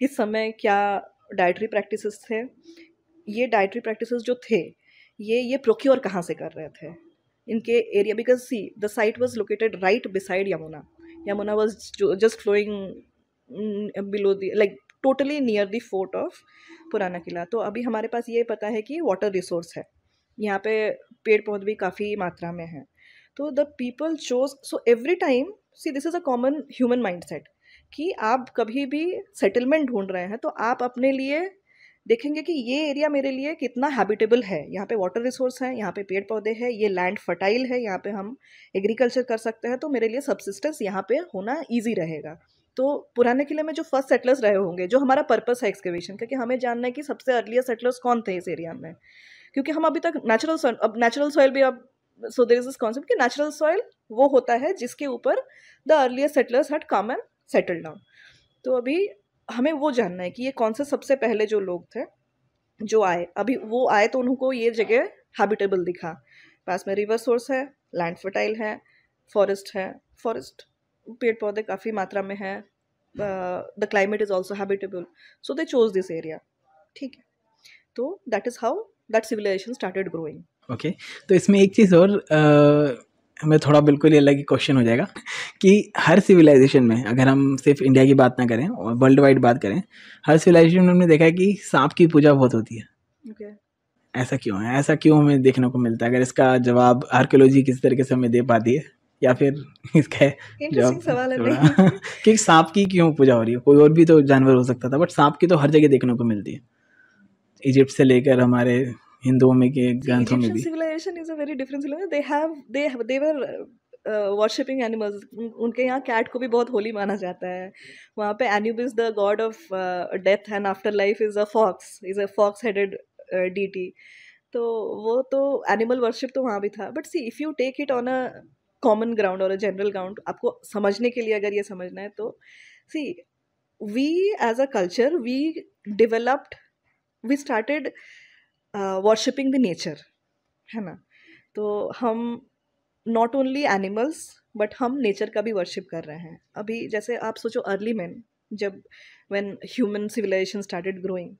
किस समय क्या डाइटरी प्रैक्टिसेस थे. ये डाइटरी प्रैक्टिसेस जो थे ये प्रोक्योर कहाँ से कर रहे थे इनके area, because see the site was located right beside Yamuna. Yamuna was just flowing below the, like totally near the fort of Purana Qila. तो अभी हमारे पास ये पता है कि वाटर रिसोर्स है यहाँ पे, पेड़ पौधे भी काफ़ी मात्रा में हैं. तो the people chose, so every time see this is a common human mind set कि आप कभी भी सेटलमेंट ढूंढ रहे हैं तो आप अपने लिए देखेंगे कि ये एरिया मेरे लिए कितना हैबिटेबल है. यहाँ पे वाटर रिसोर्स है, यहाँ पे पेड़ पौधे हैं, ये लैंड फर्टाइल है, यहाँ पे हम एग्रीकल्चर कर सकते हैं, तो मेरे लिए सबसिस्टेंस यहाँ पे होना ईजी रहेगा. तो पुराने किले में जो फर्स्ट सेटलर्स रहे होंगे, जो हमारा पर्पस है एक्सकेवेशन का, कि हमें जानना है कि सबसे अर्लीस्ट सेटलर्स कौन थे इस एरिया में, क्योंकि हम अभी तक नेचुरल सॉइल, अब नेचुरल सॉइल भी, अब so there is this concept कि नेचुरल सॉइल वो होता है जिसके ऊपर the earliest settlers had come and settle down. तो अभी हमें वो जानना है कि ये कौन से सबसे पहले जो लोग थे जो आए, अभी वो आए तो उनको ये जगह हैबिटेबल दिखा, पास में रिवर सोर्स है, लैंड फर्टाइल है, फॉरेस्ट पेड़ पौधे काफ़ी मात्रा में है, the climate is also habitable, so they chose this area. ठीक है. तो that is how that civilization started growing. Okay. तो इसमें एक चीज़ और हमें थोड़ा बिल्कुल ही अलग ही क्वेश्चन हो जाएगा कि हर सिविलाइजेशन में, अगर हम सिर्फ इंडिया की बात ना करें और वर्ल्ड वाइड बात करें, हर सिविलाइजेशन में हमने देखा है कि सांप की पूजा बहुत होती है। Okay. ऐसा क्यों है? ऐसा क्यों हमें देखने को मिलता है? अगर इसका जवाब आर्कियोलॉजी किस तरीके से हमें दे पाती है, या फिर इसका इंटरेस्टिंग जवाब सवाल है थोड़ा नहीं? कि सांप की क्यों पूजा हो रही है? कोई और भी तो जानवर हो सकता था, बट सांप की तो हर जगह देखने को मिलती है, इजिप्ट से लेकर हमारे हिंदुओं में के See, ग्रंथों में Egyptian भी। civilization is a very different civilization. They were worshipping animals. उनके यहाँ कैट को भी बहुत होली माना जाता है. वहाँ पे Anubis, the god of death and afterlife, is a fox-headed deity. तो वो तो एनिमल वर्शिप तो वहाँ भी था. But see if you take it on a common ground और अ जनरल ग्राउंड, आपको समझने के लिए अगर ये समझना है तो see we as a culture we started worshipping the nature, है ना? तो हम नॉट ओनली एनिमल्स बट हम नेचर का भी वर्शिप कर रहे हैं. अभी जैसे आप सोचो अर्ली मैन, जब when human civilization started growing,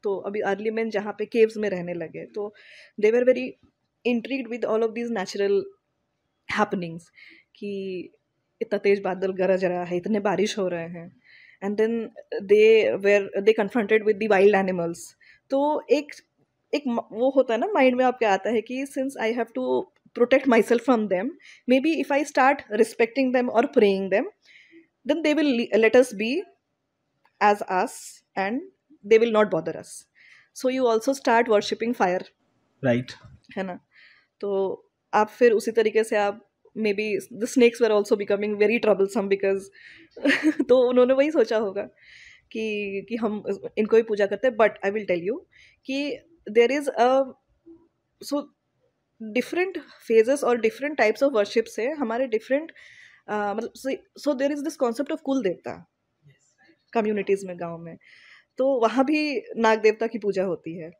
तो अभी अर्ली मैन जहाँ पे केव्स में रहने लगे, तो they were very intrigued with all of these natural happenings कि इतना तेज बादल गरज रहा है, इतने बारिश हो रहे हैं, and then they confronted with the wild animals. तो एक एक वो होता है ना माइंड में आपके आता है कि since I have to protect myself from them, maybe if I start respecting them or praying them, then they will let us be as us and they will not bother us. So you also start worshipping fire, right. है ना? तो आप फिर उसी तरीके से आप may be the snakes were also becoming very troublesome because तो उन्होंने वही सोचा होगा कि हम इनको ही पूजा करते हैं. But I will tell you कि there is a so different phases और डिफरेंट टाइप्स ऑफ वर्शिप से हमारे डिफरेंट मतलब so there is this concept of कुल देवता कम्युनिटीज में, गांव में. तो वहाँ भी नाग देवता की पूजा होती है.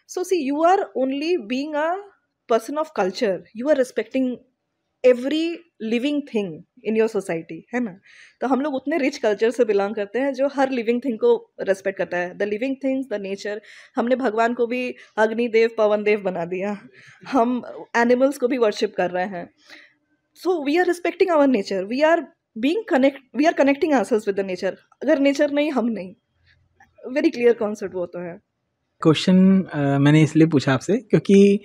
So see you are only being a person of culture, you are respecting every living thing in your society, है ना? तो हम लोग उतने रिच कल्चर से बिलोंग करते हैं जो हर लिविंग थिंग को रेस्पेक्ट करता है. The living things, the nature. हमने भगवान को भी अग्निदेव पवन देव बना दिया, हम एनिमल्स को भी वर्शिप कर रहे हैं. So we are respecting our nature, we are connecting ourselves with the nature. अगर नेचर नहीं, हम नहीं. वेरी क्लियर कॉन्सेप्ट वो तो है. क्वेश्चन मैंने इसलिए पूछा आपसे क्योंकि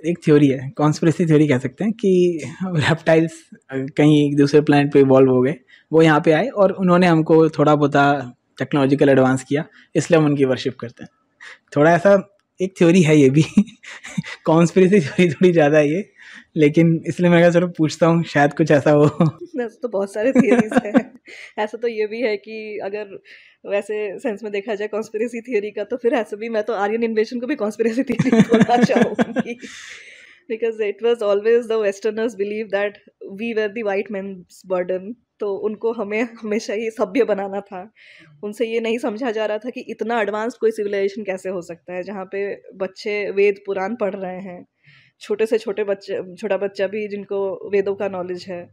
एक थ्योरी है, कॉन्स्पिरेसी थ्योरी कह सकते हैं, कि रेप्टाइल्स कहीं दूसरे प्लैनेट पे इवॉल्व हो गए, वो यहाँ पे आए और उन्होंने हमको थोड़ा बहुत टेक्नोलॉजिकल एडवांस किया, इसलिए हम उनकी वर्शिप करते हैं. थोड़ा ऐसा एक थ्योरी है ये भी. कॉन्स्पिरेसी थ्योरी थोड़ी ज़्यादा है ये, लेकिन इसलिए मैं कहा चलो पूछता हूँ, शायद कुछ ऐसा हो. ऐसे तो बहुत सारे थियरीज हैं. ऐसा तो ये भी है कि अगर वैसे सेंस में देखा जाए कॉन्स्पिरेसी थियरी का, तो फिर ऐसे भी मैं तो आर्यन इन्वेशन को भी कॉन्स्पिरेसी थियरी बोलना चाहूँगी. Because it was always the westerners believe that we were the white man's burden. तो उनको हमें हमेशा ही सभ्य बनाना था. उनसे ये नहीं समझा जा रहा था कि इतना एडवांस्ड कोई सिविलाइजेशन कैसे हो सकता है जहाँ पे बच्चे वेद पुराण पढ़ रहे हैं, छोटे से छोटा बच्चा भी जिनको वेदों का नॉलेज है,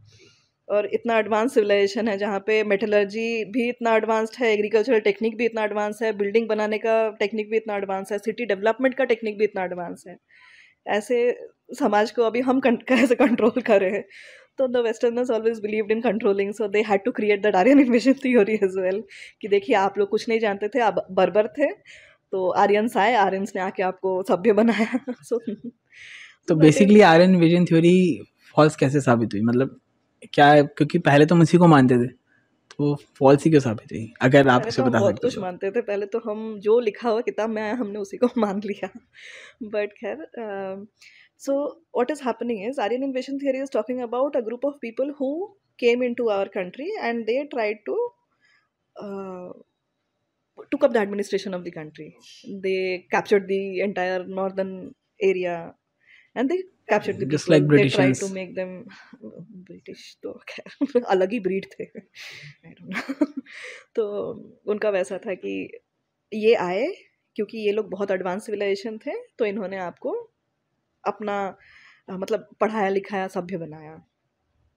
और इतना एडवांस सिविलाइजेशन है जहाँ पे मेटलर्जी भी इतना एडवांस्ड है, एग्रीकल्चरल टेक्निक भी इतना एडवांस है, बिल्डिंग बनाने का टेक्निक भी इतना एडवांस है, सिटी डेवलपमेंट का टेक्निक भी इतना एडवांस है. ऐसे समाज को अभी हम कैसे कंट्रोल कर रहे हैं? तो the westerners always believed in controlling, so they had to create that Aryan invasion theory as well कि देखिए आप लोग कुछ नहीं जानते थे, आप बर्बर थे, तो आर्यंस आए, आर्यंस ने आके आपको सभ्य बनाया. सो तो that is basically Aryan invasion theory falls कैसे साबित हुई? मतलब क्या है, क्योंकि पहले तो हम उसी को मानते थे, तो फॉल्स ही क्यों साबित हुई, अगर आप पहले इसे तो हम बता बहुत सकते हो कुछ तो? मानते थे. पहले तो हम जो लिखा हुआ किताब में आया हमने उसी को मान लिया. बट खैर, so what is happening is Aryan invasion theory is talking about a group of people who came into our country and they tried to uh, took up the administration of the country. They captured the entire northern area and they captured the just like people. They tried to Britishers. make them British. तो खैर अलग ही ब्रीड थे. I don't know. तो उनका वैसा था कि ये आए क्योंकि ये लोग बहुत एडवांस सिविलाइजेशन थे, तो इन्होंने आपको अपना मतलब पढ़ाया लिखाया सभ्य बनाया.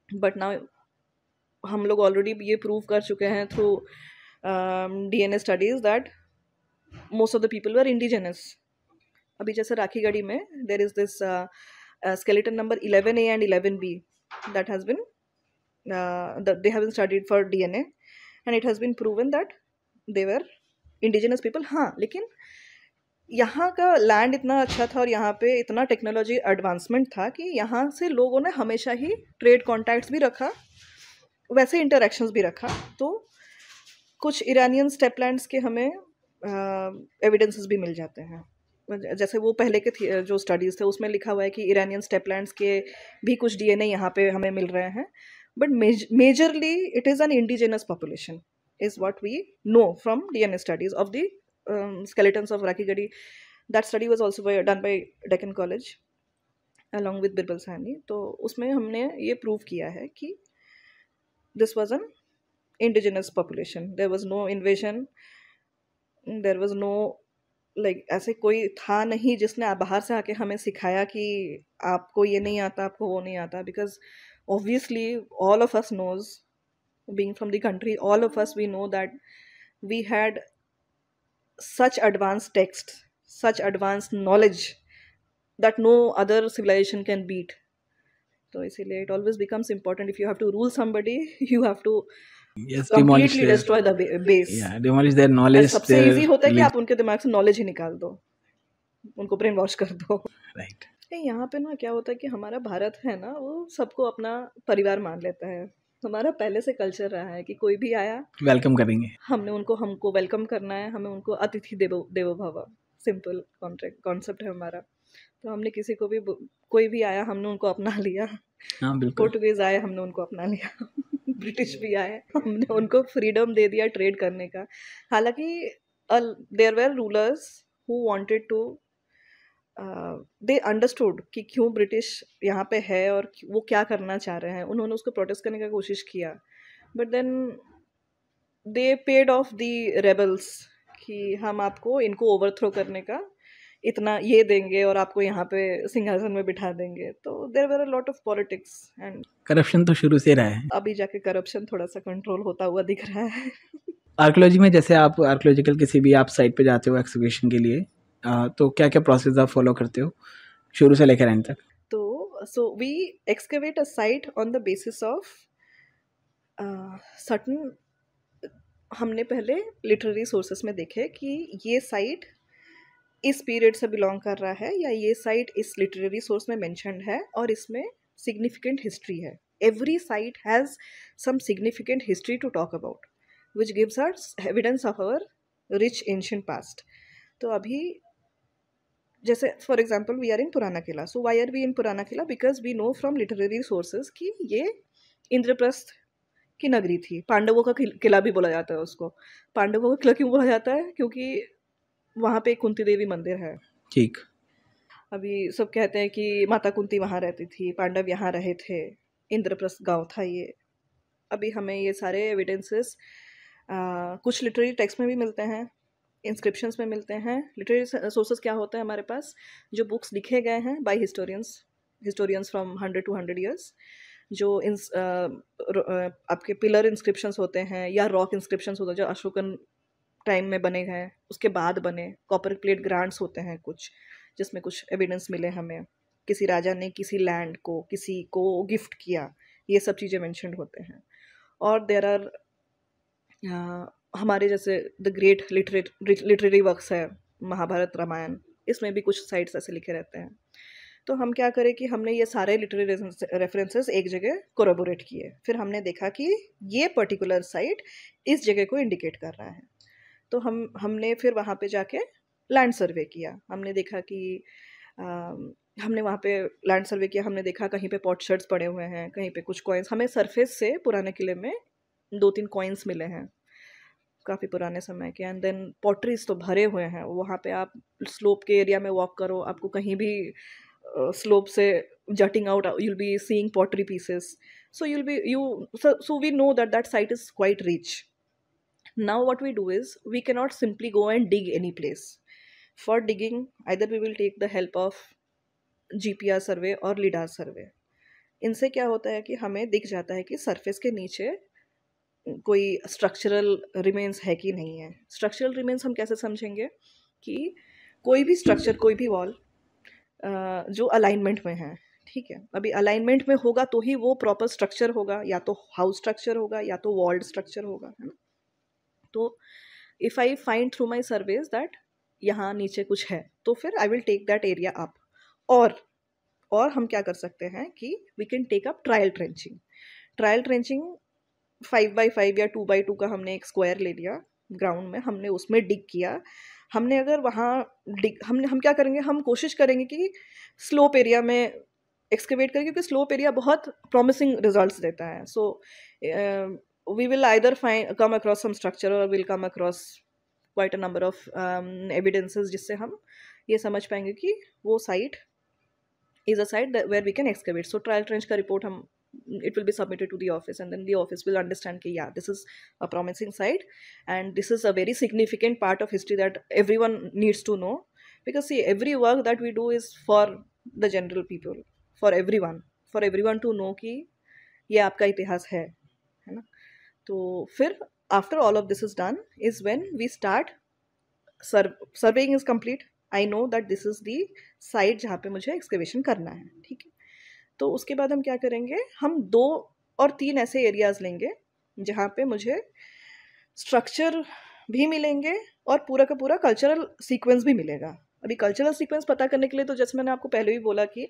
बट नाउ हम लोग ऑलरेडी ये प्रूव कर चुके हैं through DNA studies that most of the people were indigenous. अभी जैसे राखीगढ़ी में देर is this skeleton number 11A and 11B. that has been that they have been studied for DNA, and it has been proven that they were indigenous people. हाँ, लेकिन यहाँ का लैंड इतना अच्छा था और यहाँ पे इतना टेक्नोलॉजी एडवांसमेंट था कि यहाँ से लोगों ने हमेशा ही ट्रेड कॉन्टैक्ट्स भी रखा, वैसे इंटरेक्शंस भी रखा. तो कुछ इरानियन स्टेपलैंड्स के हमें एविडेंसेस भी मिल जाते हैं. जैसे वो पहले के जो स्टडीज़ थे उसमें लिखा हुआ है कि इरानियन स्टेपलैंड्स के भी कुछ DNA यहाँ पे हमें मिल रहे हैं. But majorly it is an indigenous population is what we know from DNA studies of the skeletons of Rakhigarhi. That study was also done by Deccan College along with Birbal Sahni. तो उसमें हमने ये प्रूव किया है कि this was an indigenous population. There was no invasion. There was no like ऐसे कोई था नहीं जिसने बाहर से आके हमें सिखाया कि आपको ये नहीं आता, आपको वो नहीं आता. Because obviously all of us knows, being from the country, all of us we know that we had such advanced texts, such advanced knowledge that no other civilization can beat. So इसीलिए it always becomes important, if you have to rule somebody, you have to completely destroy the base. Yeah, demolish their knowledge. सबसे easy होता है कि आप उनके दिमाग से knowledge ही निकाल दो, उनको ब्रेन वॉश कर दो. Right. यहाँ पे ना क्या होता है कि हमारा भारत है ना, वो सबको अपना परिवार मान लेता है. हमारा पहले से कल्चर रहा है कि कोई भी आया वेलकम करेंगे, हमको वेलकम करना है, हमें उनको अतिथि देवो भव, सिंपल कॉन्सेप्ट है हमारा. तो हमने किसी को भी, कोई भी आया हमने उनको अपना लिया. हाँ बिल्कुल. पोर्टुगीज आए हमने उनको अपना लिया. ब्रिटिश भी आए हमने उनको फ्रीडम दे दिया ट्रेड करने का. हालांकि there were rulers who wanted to, they understood कि क्यों ब्रिटिश यहाँ पे है और वो क्या करना चाह रहे हैं. उन्होंने उसको प्रोटेस्ट करने का कोशिश किया. But then they paid off the rebels कि हम आपको इनको ओवरथ्रो करने का इतना ये देंगे और आपको यहाँ पे सिंहासन में बिठा देंगे. तो there were a lot of politics and corruption तो शुरू से रहा है. अभी जाके करप्शन थोड़ा सा कंट्रोल होता हुआ दिख रहा है. आर्कोलॉजी में जैसे आप आर्कोलॉजिकल किसी भी आप साइट पे जाते हो एक्सकवेशन के लिए, तो क्या क्या प्रोसेस आप फॉलो करते हो शुरू से लेकर एंड तक? तो so we excavate a site on the basis of certain, हमने पहले लिटरेरी सोर्सेस में देखे कि ये साइट इस पीरियड से बिलोंग कर रहा है या ये साइट इस लिटरेरी सोर्स में मेंशन्ड है और इसमें सिग्निफिकेंट हिस्ट्री है. Every site has some significant history to talk about which gives us evidence of our rich ancient past. तो अभी जैसे for example we are in Purana Qila. So why are we in Purana Qila? Because we know from literary sources कि ये इंद्रप्रस्थ की नगरी थी. पांडवों का किला भी बोला जाता है उसको. पांडवों का किला क्यों बोला जाता है? क्योंकि वहाँ पे कुंती देवी मंदिर है. ठीक. अभी सब कहते हैं कि माता कुंती वहाँ रहती थी, पांडव यहाँ रहे थे, इंद्रप्रस्थ गांव था ये. अभी हमें ये सारे एविडेंसेस कुछ लिटरेरी टेक्स्ट में भी मिलते हैं, इंस्क्रिप्शंस में मिलते हैं. लिटरेरी सोर्सेज क्या होते हैं हमारे पास? जो बुक्स लिखे गए हैं by historians from 100 to 100 years. जो आपके पिलर इंस्क्रिप्शंस होते हैं या रॉक इंस्क्रिप्शंस होते हैं जो अशोकन टाइम में बने हैं, उसके बाद बने. कॉपर प्लेट ग्रांट्स होते हैं कुछ, जिसमें कुछ एविडेंस मिले हमें, किसी राजा ने किसी लैंड को किसी को गिफ्ट किया, ये सब चीज़ें मेंशन्ड होते हैं. और देयर आर हमारे जैसे द ग्रेट लिटरेरी वर्क्स है महाभारत रामायण, इसमें भी कुछ साइट्स ऐसे लिखे रहते हैं. तो हम क्या करें कि हमने ये सारे लिटरेरी रेफरेंसेस एक जगह कोरेबोरेट किए. फिर हमने देखा कि ये पर्टिकुलर साइट इस जगह को इंडिकेट कर रहा है. तो हमने फिर वहाँ पे जाके लैंड सर्वे किया. हमने देखा कि हमने वहाँ पे लैंड सर्वे किया. हमने देखा कहीं पे पॉटशर्ट्स पड़े हुए हैं, कहीं पे कुछ कॉइन्स. हमें सरफेस से पुराने किले में 2-3 कॉइन्स मिले हैं काफ़ी पुराने समय के. एंड देन पॉटरीज तो भरे हुए हैं. वहाँ पे आप स्लोप के एरिया में वॉक करो, आपको कहीं भी स्लोप से jutting out you'll be seeing pottery pieces. So we know that site is quite rich. Now what we do is we cannot simply go and dig any place. For digging either we will take the help of GPR survey और LIDAR survey. इनसे क्या होता है कि हमें दिख जाता है कि सरफेस के नीचे कोई स्ट्रक्चरल रिमेन्स है कि नहीं है. स्ट्रक्चरल रिमेन्स हम कैसे समझेंगे कि कोई भी स्ट्रक्चर, कोई भी वॉल जो अलाइनमेंट में है, ठीक है, अभी अलाइनमेंट में होगा तो ही वो प्रॉपर स्ट्रक्चर होगा, या तो हाउस स्ट्रक्चर होगा या तो वॉल्ड स्ट्रक्चर होगा, है ना। तो if I find through my surveys that यहाँ नीचे कुछ है, तो फिर I will take that area up. और हम क्या कर सकते हैं कि we can take up trial trenching. Trial trenching 5x5 या 2x2 का हमने एक स्क्वायर ले लिया ग्राउंड में, हमने उसमें डिग किया। हमने अगर वहाँ डिग हम क्या करेंगे, हम कोशिश करेंगे कि स्लोप एरिया में एक्सकेवेट करें, क्योंकि स्लोप एरिया बहुत प्रॉमिसिंग रिजल्ट्स देता है। So we will either come across some structure और will come across quite a number of evidences, जिससे हम ये समझ पाएंगे कि वो site is a site that, where we can excavate. So trial trench का report हम it will be submitted to the office, and then the office will understand कि yeah, this is a promising site and this is a very significant part of history that everyone needs to know, because see, every work that we do is for the general people, for everyone to know कि ये आपका इतिहास है ना। तो फिर after all of this is done is when we start surveying is complete. I know that this is the site जहाँ पे मुझे एक्सकेवेशन करना है, ठीक है। तो उसके बाद हम क्या करेंगे, हम 2 और 3 ऐसे एरियाज़ लेंगे जहाँ पे मुझे स्ट्रक्चर भी मिलेंगे और पूरा का पूरा कल्चरल सीक्वेंस भी मिलेगा। अभी कल्चरल सीक्वेंस पता करने के लिए, तो जैसे मैंने आपको पहले भी बोला कि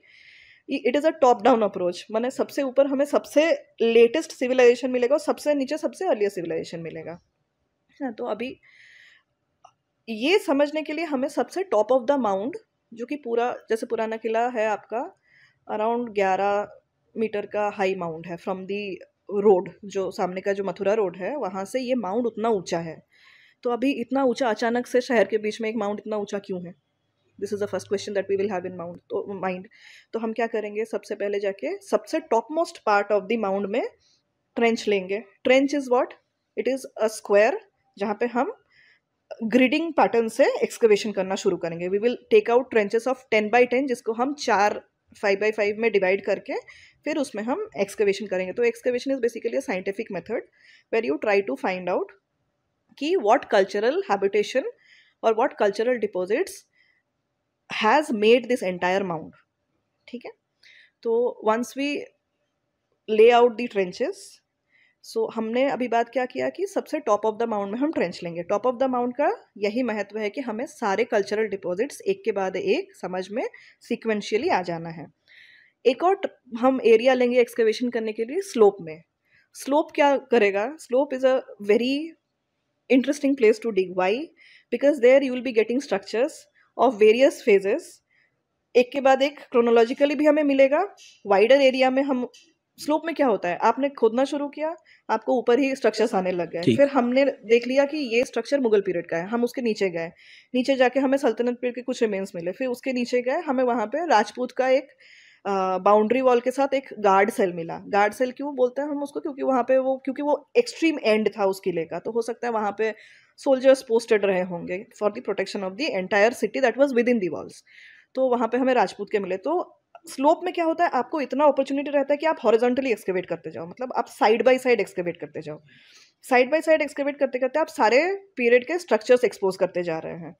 it is a top down approach, माने सबसे ऊपर हमें सबसे लेटेस्ट सिविलाइजेशन मिलेगा और सबसे नीचे सबसे अर्लियर सिविलाइजेशन मिलेगा, है ना। तो अभी ये समझने के लिए हमें सबसे टॉप ऑफ द माउंट, जो कि पूरा जैसे पुराना किला है आपका अराउंड 11 मीटर का हाई माउंट है फ्रॉम दी रोड, जो सामने का जो मथुरा रोड है वहाँ से ये माउंट उतना ऊंचा है। तो अभी इतना ऊंचा अचानक से शहर के बीच में एक माउंट इतना ऊंचा क्यों है? This is the first question that we will have in mind. तो हम क्या करेंगे, सबसे पहले जाके सबसे top most part of the mount में ट्रेंच लेंगे। Trench is what? It is a square जहाँ पे हम ग्रिडिंग पैटर्न से एक्सकवेशन करना शुरू करेंगे। We will take out trenches of 10x10, जिसको हम 4 5x5 में डिवाइड करके फिर उसमें हम एक्सकवेशन करेंगे। तो excavation is basically a scientific method where you try to find out कि व्हाट कल्चरल हैबिटेशन और what cultural deposits has made this entire mount, ठीक है। तो once we lay out the trenches, so हमने अभी बात क्या किया कि सबसे टॉप ऑफ द माउंट में हम ट्रेंच लेंगे। टॉप ऑफ द माउंट का यही महत्व है कि हमें सारे कल्चरल डिपॉजिट्स एक के बाद एक समझ में सीक्वेंशियली आ जाना है। एक और हम एरिया लेंगे एक्सकवेशन करने के लिए स्लोप में। स्लोप क्या करेगा? Slope is a very interesting place to dig. Why? Because there you will be getting structures of various phases, एक के बाद एक क्रोनोलॉजिकली भी हमें मिलेगा। वाइडर एरिया में हम स्लोप में क्या होता है, आपने खोदना शुरू किया, आपको ऊपर ही स्ट्रक्चर्स आने लग गए। फिर हमने देख लिया कि ये स्ट्रक्चर मुगल पीरियड का है, हम उसके नीचे गए, नीचे जाके हमें सल्तनत पीरियड के कुछ रिमेन्स मिले। फिर उसके नीचे गए, हमें वहाँ पे राजपूत का एक बाउंड्री वॉल के साथ एक गार्ड सेल मिला। गार्ड सेल क्यों बोलते हैं हम उसको? क्योंकि वो एक्सट्रीम एंड था उस किले का, तो हो सकता है वहाँ पे सोल्जर्स पोस्टेड रहे होंगे for the protection of the entire city that was with in the walls. तो वहाँ पे हमें राजपूत के मिले। तो स्लोप में क्या होता है, आपको इतना अपॉर्चुनिटी रहता है कि आप हॉरिजॉन्टली एक्सकेवेट करते जाओ, मतलब आप साइड बाय साइड एक्सकेवेट करते जाओ। साइड बाय साइड एक्सकेवेट करते करते आप सारे पीरियड के स्ट्रक्चर्स एक्सपोज करते जा रहे हैं।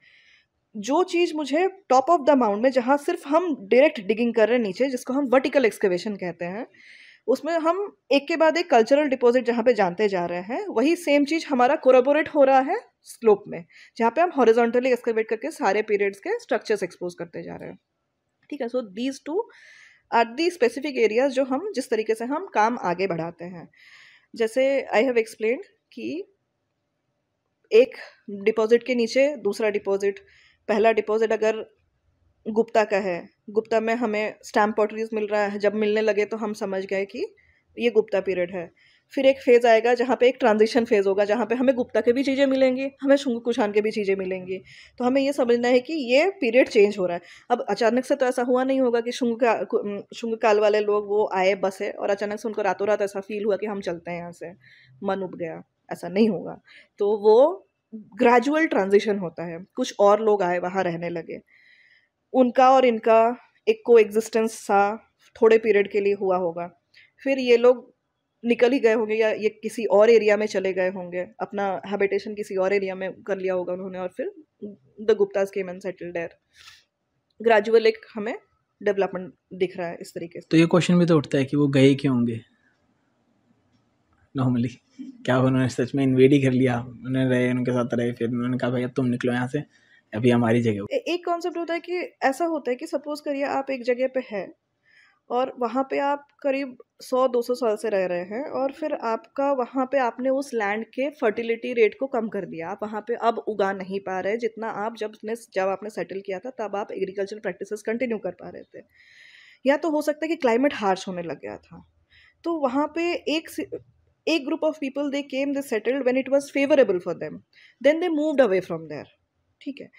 जो चीज़ मुझे टॉप ऑफ द माउंट में, जहाँ सिर्फ हम डायरेक्ट डिगिंग कर रहे हैं नीचे, जिसको हम वर्टिकल एक्सकेवेशन कहते हैं, उसमें हम एक के बाद एक कल्चरल डिपॉजिट जहाँ पे जानते जा रहे हैं, वही सेम चीज़ हमारा कोराबोरेट हो रहा है स्लोप में, जहाँ पे हम हॉरिजॉन्टली एक्सकेवेट करके सारे पीरियड्स के स्ट्रक्चर्स एक्सपोज करते जा रहे हैं, ठीक है। So these two are the specific areas जो हम जिस तरीके से हम काम आगे बढ़ाते हैं। जैसे आई हैव एक्सप्लेन्ड कि एक डिपॉजिट के नीचे दूसरा डिपॉजिट, पहला डिपॉजिट अगर गुप्ता का है, गुप्ता में हमें स्टैम्प पॉटरीज मिल रहा है, जब मिलने लगे तो हम समझ गए कि ये गुप्ता पीरियड है। फिर एक फेज़ आएगा जहाँ पे एक ट्रांजिशन फेज़ होगा, जहाँ पे हमें गुप्ता के भी चीज़ें मिलेंगी, हमें शुंग कुषाण के भी चीज़ें मिलेंगी। तो हमें ये समझना है कि ये पीरियड चेंज हो रहा है। अब अचानक से तो ऐसा हुआ नहीं होगा कि शुंग काल वाले लोग वो आए बसे और अचानक से उनको रातों रात ऐसा फील हुआ कि हम चलते हैं यहाँ से, मन उब गया, ऐसा नहीं होगा। तो वो ग्रेजुअल ट्रांजिशन होता है। कुछ और लोग आए, वहाँ रहने लगे, उनका और इनका एक को एग्जिस्टेंस सा थोड़े पीरियड के लिए हुआ होगा। फिर ये लोग निकल ही गए होंगे या ये किसी और एरिया में चले गए होंगे, अपना हैबिटेशन किसी और एरिया में कर लिया होगा उन्होंने, और फिर the Guptas came and settled there. Gradual एक हमें डेवलपमेंट दिख रहा है इस तरीके से। तो ये क्वेश्चन भी तो उठता है कि वो गए क्यों होंगे नॉर्मली, क्या उन्होंने सच में इन्वेड ही कर लिया, उन्होंने रहे, उनके साथ रहे, फिर उन्होंने कहा भाई अब तुम निकलो यहाँ से, अभी हमारी जगह। एक कॉन्सेप्ट होता है कि ऐसा होता है कि सपोज करिए आप एक जगह पे है और वहाँ पे आप करीब 100-200 साल से रह रहे हैं, और फिर आपका वहाँ पे आपने उस लैंड के फर्टिलिटी रेट को कम कर दिया, आप वहाँ पे अब उगा नहीं पा रहे जितना आप जब आपने सेटल किया था तब आप एग्रीकल्चर प्रैक्टिसेस कंटिन्यू कर पा रहे थे। या तो हो सकता है कि क्लाइमेट हार्श होने लग गया था, तो वहाँ पे एक group of people they came, they settled when it was favourable for them, then they moved away from there. ठीक है,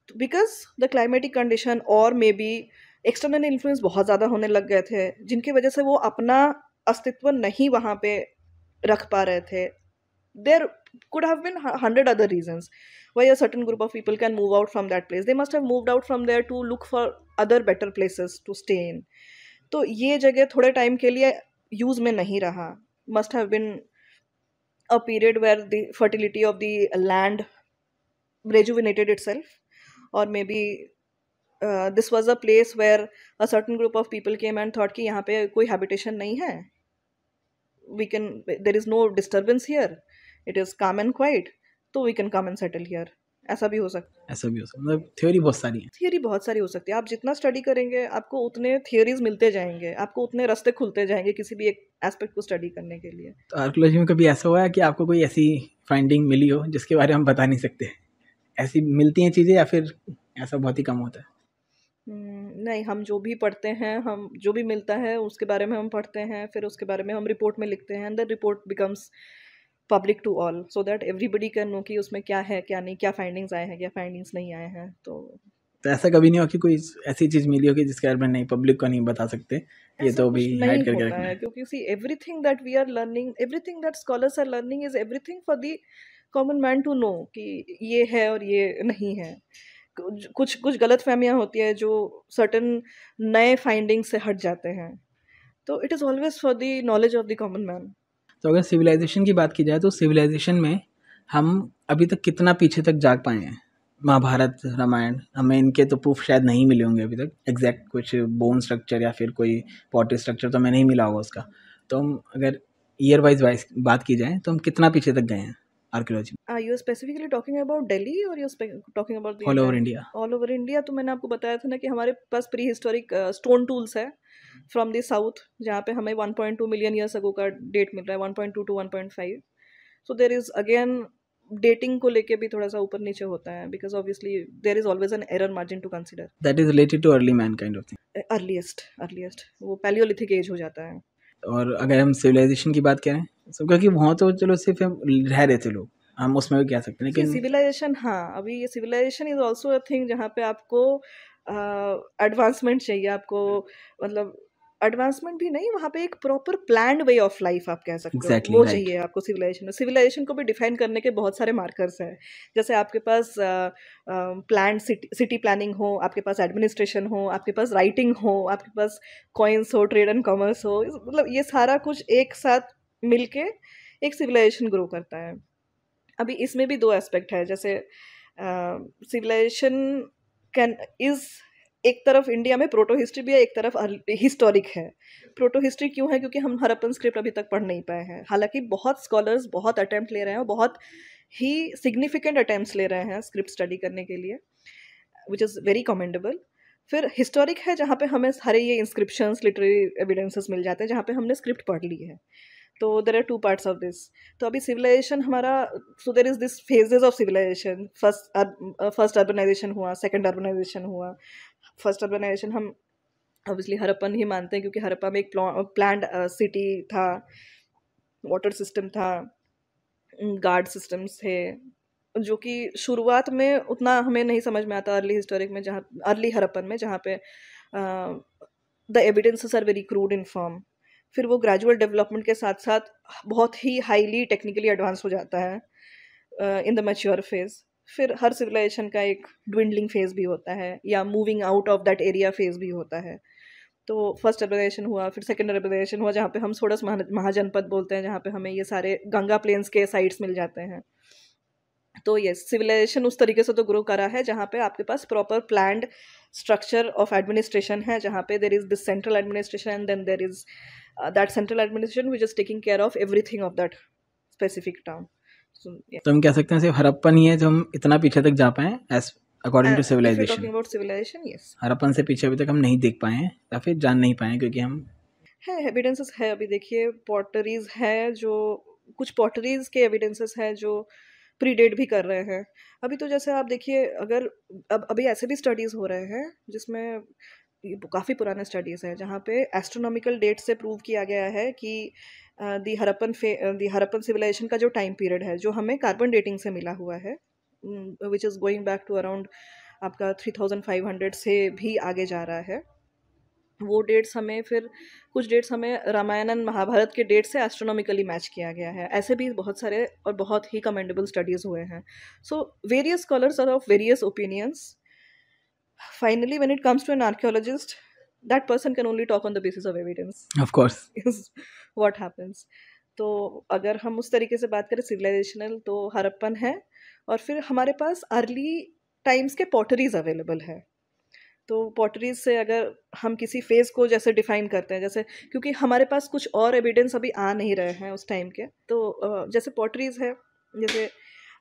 बिकॉज द क्लाइमेटिक कंडीशन और मे बी एक्सटर्नल इन्फ्लुएंस बहुत ज़्यादा होने लग गए थे, जिनकी वजह से वो अपना अस्तित्व नहीं वहाँ पे रख पा रहे थे। There could have been 100 other reasons why a certain group of people can move out from that place. They must have moved out from there to look for other better places to stay in. तो ये जगह थोड़े टाइम के लिए यूज में नहीं रहा, must have been a period where the fertility of the land rejuvenated itself, or maybe this was a place where a certain group of people came and thought कि यहाँ पे कोई habitation नहीं है, there is no disturbance here, it is calm and quiet, तो we can come and settle here. ऐसा भी हो सकता है। ऐसा भी हो सकता है, मतलब थ्योरी बहुत सारी है। थियोरी बहुत सारी हो सकती है, आप जितना स्टडी करेंगे आपको उतने थियोरीज मिलते जाएंगे, आपको उतने रास्ते खुलते जाएंगे किसी भी एक एस्पेक्ट को स्टडी करने के लिए। तो आर्कोलॉजी में कभी ऐसा हुआ है कि आपको कोई ऐसी फाइंडिंग मिली हो जिसके बारे में हम बता नहीं सकते, ऐसी मिलती हैं चीज़ें, या फिर ऐसा बहुत ही कम होता है? नहीं, हम जो भी पढ़ते हैं, हम जो भी मिलता है उसके बारे में हम पढ़ते हैं, फिर उसके बारे में हम रिपोर्ट में लिखते हैं, and the report becomes public to all, so that everybody can know कि उसमें क्या है क्या नहीं, क्या फाइंडिंग्स आए हैं क्या फाइंडिंग्स नहीं आए हैं। तो ऐसा कभी नहीं हो कि कोई ऐसी चीज़ मिली हो कि जिसके बारे में नहीं, पब्लिक को नहीं बता सकते, ये तो भी हाइड करके रखना है? क्योंकि see everything that we are learning, everything that scholars are learning is everything for the common man to know कि ये है और ये नहीं है। कुछ कुछ गलत फहमियाँ होती है जो सर्टन नए फाइंडिंग से हट जाते हैं, तो it is always for the knowledge of the common man. तो अगर सिविलाइजेशन की बात की जाए तो सिविलाइजेशन में हम अभी तक कितना पीछे तक जाग पाए हैं? महाभारत, रामायण, हमें इनके तो प्रूफ शायद नहीं मिले होंगे अभी तक, एग्जैक्ट कुछ बोन स्ट्रक्चर या फिर कोई पॉटरी स्ट्रक्चर तो हमें नहीं मिला होगा उसका। तो हम अगर ईयर वाइज बात की जाए तो हम कितना पीछे तक गए हैं आर्कियोलॉजी में? Are you specifically talking about Delhi or you're talking about the all over entire- India? All over India? तो मैंने आपको बताया था ना कि हमारे पास प्री हिस्टोरिक स्टोन टूल्स है फ्रॉम द साउथ, जहाँ पे हमें 1.2 मिलियन ईयर्स अगो का डेट मिल रहा है, 1.2 to 1.5। So there is again dating को लेके भी थोड़ा सा ऊपर नीचे होता है, because obviously there is always an error margin to consider. That is related to early man kind of thing. Earliest वो पैलियोलिथिक एज हो जाता है। और अगर हम सिविलाइजेशन की बात करें, सब क्योंकि वहाँ तो चलो सिर्फ हम रह रहे थे लोग, हम उसमें भी कह सकते हैं, लेकिन सिविलाइजेशन, हाँ, अभी ये civilization is also a thing जहाँ पे आपको एडवांसमेंट चाहिए, आपको मतलब एडवांसमेंट भी नहीं, वहाँ पे एक proper planned way of life आप कह सकते हो, Exactly, वो right. चाहिए आपको सिविलाइजेशन में। सिविलाइजेशन को भी डिफाइन करने के बहुत सारे मार्कर्स हैं, जैसे आपके पास प्लान्ड सिटी प्लानिंग हो, आपके पास एडमिनिस्ट्रेशन हो, आपके पास राइटिंग हो, आपके पास कॉइन्स हो, ट्रेड एंड कॉमर्स हो, मतलब ये सारा कुछ एक साथ मिलके एक सिविलाइजेशन ग्रो करता है। अभी इसमें भी दो एस्पेक्ट है, जैसे सिविलाइजेशन कैन इज, एक तरफ इंडिया में प्रोटो हिस्ट्री भी है, एक तरफ हिस्टोरिक है। प्रोटो हिस्ट्री क्यों है? क्योंकि हम हड़प्पन स्क्रिप्ट अभी तक पढ़ नहीं पाए हैं, हालांकि बहुत स्कॉलर्स बहुत अटेम्प्ट ले रहे हैं, बहुत ही सिग्निफिकेंट अटेम्प्ट्स ले रहे हैं स्क्रिप्ट स्टडी करने के लिए, विच इज़ वेरी कमेंडेबल। फिर हिस्टोरिक है जहाँ पे हमें सारे ये इंस्क्रिप्शंस, लिटरेरी एविडेंसेस मिल जाते हैं, जहाँ पे हमने स्क्रिप्ट पढ़ ली है। तो there are two parts of this. तो अभी सिविलाइजेशन हमारा, so there is this phases of civilisation. First urbanisation हुआ, सेकंड अर्बनाइजेशन हुआ। फर्स्ट अर्बनाइजेशन हम ऑब्वियसली हड़प्पन ही मानते हैं, क्योंकि हड़प्पा में एक प्लान्ड सिटी था, वाटर सिस्टम था, गार्ड सिस्टम्स थे, जो कि शुरुआत में उतना हमें नहीं समझ में आता अर्ली हिस्टोरिक में, जहाँ अर्ली हड़प्पन में, जहाँ पे the evidences are very crude in form. फिर वो ग्रेजुअल डेवलपमेंट के साथ साथ बहुत ही हाईली टेक्निकली एडवांस हो जाता है इन द मैच्योर फेज। फिर हर सिविलाइजेशन का एक ड्विंडलिंग फेज भी होता है, या moving out of that area phase भी होता है। तो फर्स्ट अर्बनाइजेशन हुआ, फिर सेकेंड अर्बनाइजेशन हुआ, जहाँ पे हम सोडस महाजनपद बोलते हैं, जहाँ पे हमें ये सारे गंगा प्लेन्स के साइट्स मिल जाते हैं। तो यस, सिविलाइजेशन उस तरीके से तो ग्रो करा है जहाँ पे आपके पास proper planned structure of administration है, जहाँ पे there is this central administration and then there is that central administration which is taking care of everything of that specific town. तो हम कह सकते हैं सिर्फ हड़प्पन ही है जो हम इतना पीछे तक जा पाए as according to if you civilization. Talking about civilization, yes. Harappan से पीछे अभी तक हम नहीं देख पाए हैं या फिर जान नहीं पाए हैं, क्योंकि हम है एविडेंसेस है. अभी देखिए पॉटरीज है, जो कुछ पॉटरीज के एविडेंसेस है जो प्रीडेट भी कर रहे हैं. अभी तो जैसे आप देखिए, अगर अब अभी ऐसे भी स्टडीज़ हो रहे हैं जिसमें काफ़ी पुराने स्टडीज़ हैं जहाँ पे एस्ट्रोनॉमिकल डेट से प्रूव किया गया है कि दी हड़प्पन सिविलाइजेशन का जो टाइम पीरियड है जो हमें कार्बन डेटिंग से मिला हुआ है, which is going back to around आपका 3500 से भी आगे जा रहा है. वो डेट्स हमें फिर कुछ डेट्स हमें रामायण एंड महाभारत के डेट से एस्ट्रोनॉमिकली मैच किया गया है. ऐसे भी बहुत सारे और बहुत ही कमेंडेबल स्टडीज़ हुए हैं. So various scholars are of various opinions. Finally, when it comes to an archaeologist, that person can only talk on the basis of evidence. Of course. Is what happens. तो अगर हम उस तरीके से बात करें सिविलाइजेशनल, तो हड़प्पन है, और फिर हमारे पास अर्ली टाइम्स के पॉटरीज अवेलेबल है. तो पॉटरीज से अगर हम किसी फेज को जैसे डिफाइन करते हैं, जैसे क्योंकि हमारे पास कुछ और एविडेंस अभी आ नहीं रहे हैं उस टाइम के, तो जैसे पॉटरीज है, जैसे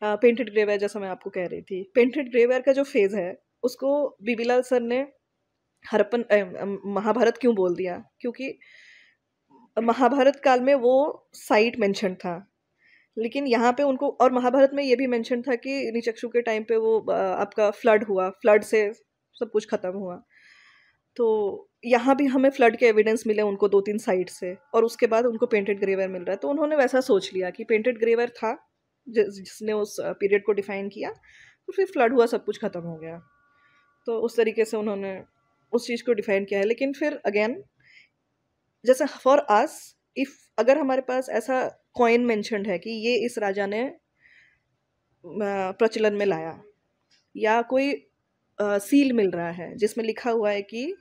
पेंटेड ग्रेवेयर, जैसा मैं आपको कह रही थी, पेंटेड ग्रेवेयर का जो फेज है उसको बीबीलाल सर ने महाभारत क्यों बोल दिया, क्योंकि महाभारत काल में वो साइट मेंशन था, लेकिन यहाँ पे उनको, और महाभारत में ये भी मेंशन था कि निचक्षु के टाइम पे वो आपका फ्लड हुआ, फ्लड से सब कुछ खत्म हुआ. तो यहाँ भी हमें फ्लड के एविडेंस मिले उनको 2-3 साइट से, और उसके बाद उनको पेंटेड ग्रेवेयर मिल रहा है. तो उन्होंने वैसा सोच लिया कि पेंटेड ग्रेवेयर था जिसने उस पीरियड को डिफाइन किया, तो फिर फ्लड हुआ, सब कुछ खत्म हो गया. तो उस तरीके से उन्होंने उस चीज़ को डिफाइन किया है. लेकिन फिर अगेन, जैसे फॉर अस, इफ अगर हमारे पास ऐसा कॉइन मेंशन्ड है कि ये इस राजा ने प्रचलन में लाया, या कोई सील मिल रहा है जिसमें लिखा हुआ है कि,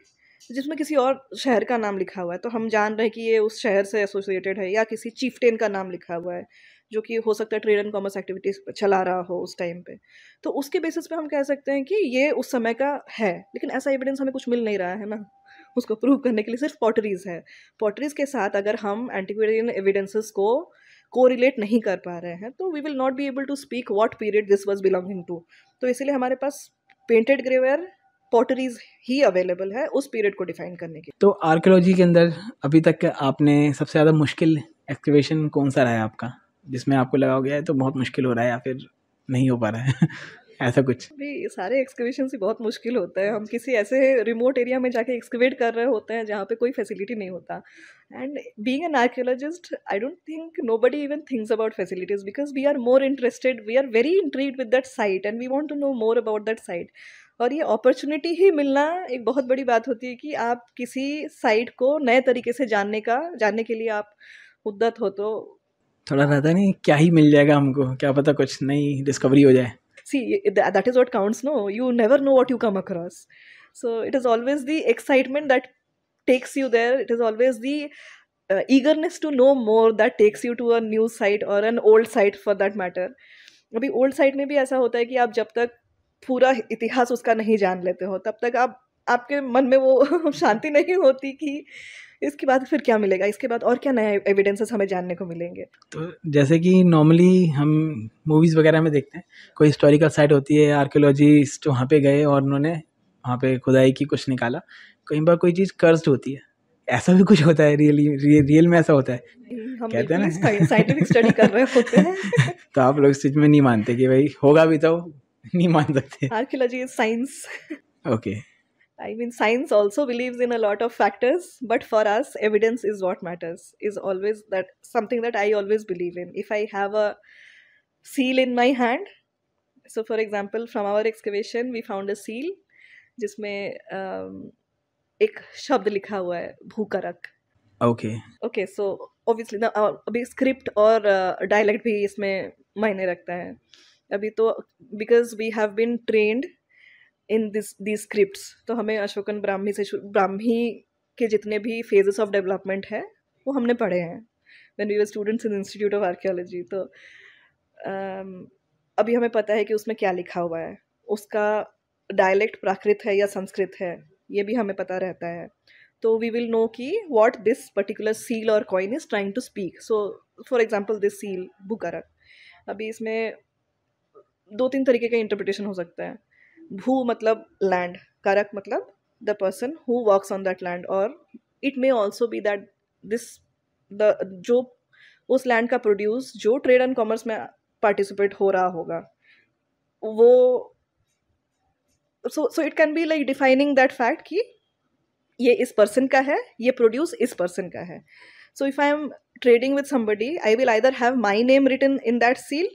जिसमें किसी और शहर का नाम लिखा हुआ है, तो हम जान रहे हैं कि ये उस शहर से एसोसिएटेड है, या किसी चीफ्टेन का नाम लिखा हुआ है जो कि हो सकता है ट्रेड एंड कॉमर्स एक्टिविटीज चला रहा हो उस टाइम पे, तो उसके बेसिस पे हम कह सकते हैं कि ये उस समय का है. लेकिन ऐसा एविडेंस हमें कुछ मिल नहीं रहा है ना उसको प्रूव करने के लिए. सिर्फ पॉटरीज है. पॉटरीज के साथ अगर हम एंटिक्वेरियन एविडेंसेस को कोरिलेट नहीं कर पा रहे हैं, तो we will not be able to speak what period this was belonging to. तो इसीलिए हमारे पास पेंटेड ग्रेवेयर पॉटरीज ही अवेलेबल है उस पीरियड को डिफाइन करने के. तो आर्कियोलॉजी के अंदर अभी तक आपने सबसे ज़्यादा मुश्किल एक्सकवेशन कौन सा रहा है आपका, जिसमें आपको लगा हो गया है तो बहुत मुश्किल हो रहा है या फिर नहीं हो पा रहा है ऐसा कुछ? भी सारे एक्सकवेशन ही बहुत मुश्किल होता है. हम किसी ऐसे रिमोट एरिया में जाके एक्सकवेट कर रहे होते हैं जहाँ पे कोई फैसिलिटी नहीं होता. And being an archaeologist, I don't think nobody even thinks about facilities, because we are more interested, we are very intrigued with that site and we want to know more about that site. और ये अपॉर्चुनिटी ही मिलना एक बहुत बड़ी बात होती है कि आप किसी साइट को नए तरीके से जानने के लिए आप उद्यत हो. तो थोड़ा रहता नहीं क्या ही मिल जाएगा हमको, क्या पता कुछ नई डिस्कवरी हो जाए. see, that is what counts, no? You never know what you come across. So it is always the excitement that takes you there. It is always the eagerness to know more that takes you to a new site or an old site for that matter. अभी ओल्ड साइट में भी ऐसा होता है कि आप जब तक पूरा इतिहास उसका नहीं जान लेते हो, तब तक आपके मन में वो शांति नहीं होती कि इसके बाद फिर क्या मिलेगा, इसके बाद और क्या नए एविडेंसेस हमें जानने को मिलेंगे. तो जैसे कि नॉर्मली हम मूवीज़ वगैरह में देखते हैं, कोई हिस्टोरिकल साइट होती है, आर्कियोलॉजिस्ट वहाँ पे गए और उन्होंने वहाँ पे खुदाई की, कुछ निकाला. कई बार कोई चीज़ कर्स्ड होती है, ऐसा भी कुछ होता है? रियल में ऐसा होता है? हम कहते हैं ना साइंटिफिक स्टडी कर रहे होते हैं. तो आप लोग इस चीज़ में नहीं मानते कि भाई होगा भी तो नहीं मान सकते? Archaeology is science. Okay. I mean, science also believes in a lot of factors, but for us, evidence is what matters. Is always that something that I always believe in. If I have a seal in my hand, so for example, from our excavation, we found a seal, जिसमें एक शब्द लिखा हुआ है, भूकरक. ओके. Okay, so obviously ना अभी स्क्रिप्ट और डायलेक्ट भी इसमें मायने रखता है. अभी तो because we have been trained in these scripts, तो हमें अशोकन ब्राह्मी के जितने भी फेजेस ऑफ डेवलपमेंट है वो हमने पढ़े हैं when we were students in institute of archaeology. तो अभी हमें पता है कि उसमें क्या लिखा हुआ है, उसका डायलेक्ट प्राकृत है या संस्कृत है, ये भी हमें पता रहता है। तो वी विल नो कि व्हाट दिस पर्टिकुलर सील और coin is trying to speak. So for example this seal बुकारक, अभी इसमें 2-3 तरीके का इंटरप्रिटेशन हो सकता है। भू मतलब लैंड, कारक मतलब the person who works on that land, और it may also be that this the जो उस लैंड का प्रोड्यूस जो ट्रेड एंड कॉमर्स में पार्टिसिपेट हो रहा होगा वो, so it can be like defining that fact कि ये इस पर्सन का है, ये प्रोड्यूस इस पर्सन का है। So if I am trading with somebody, I will either have my name written in that seal,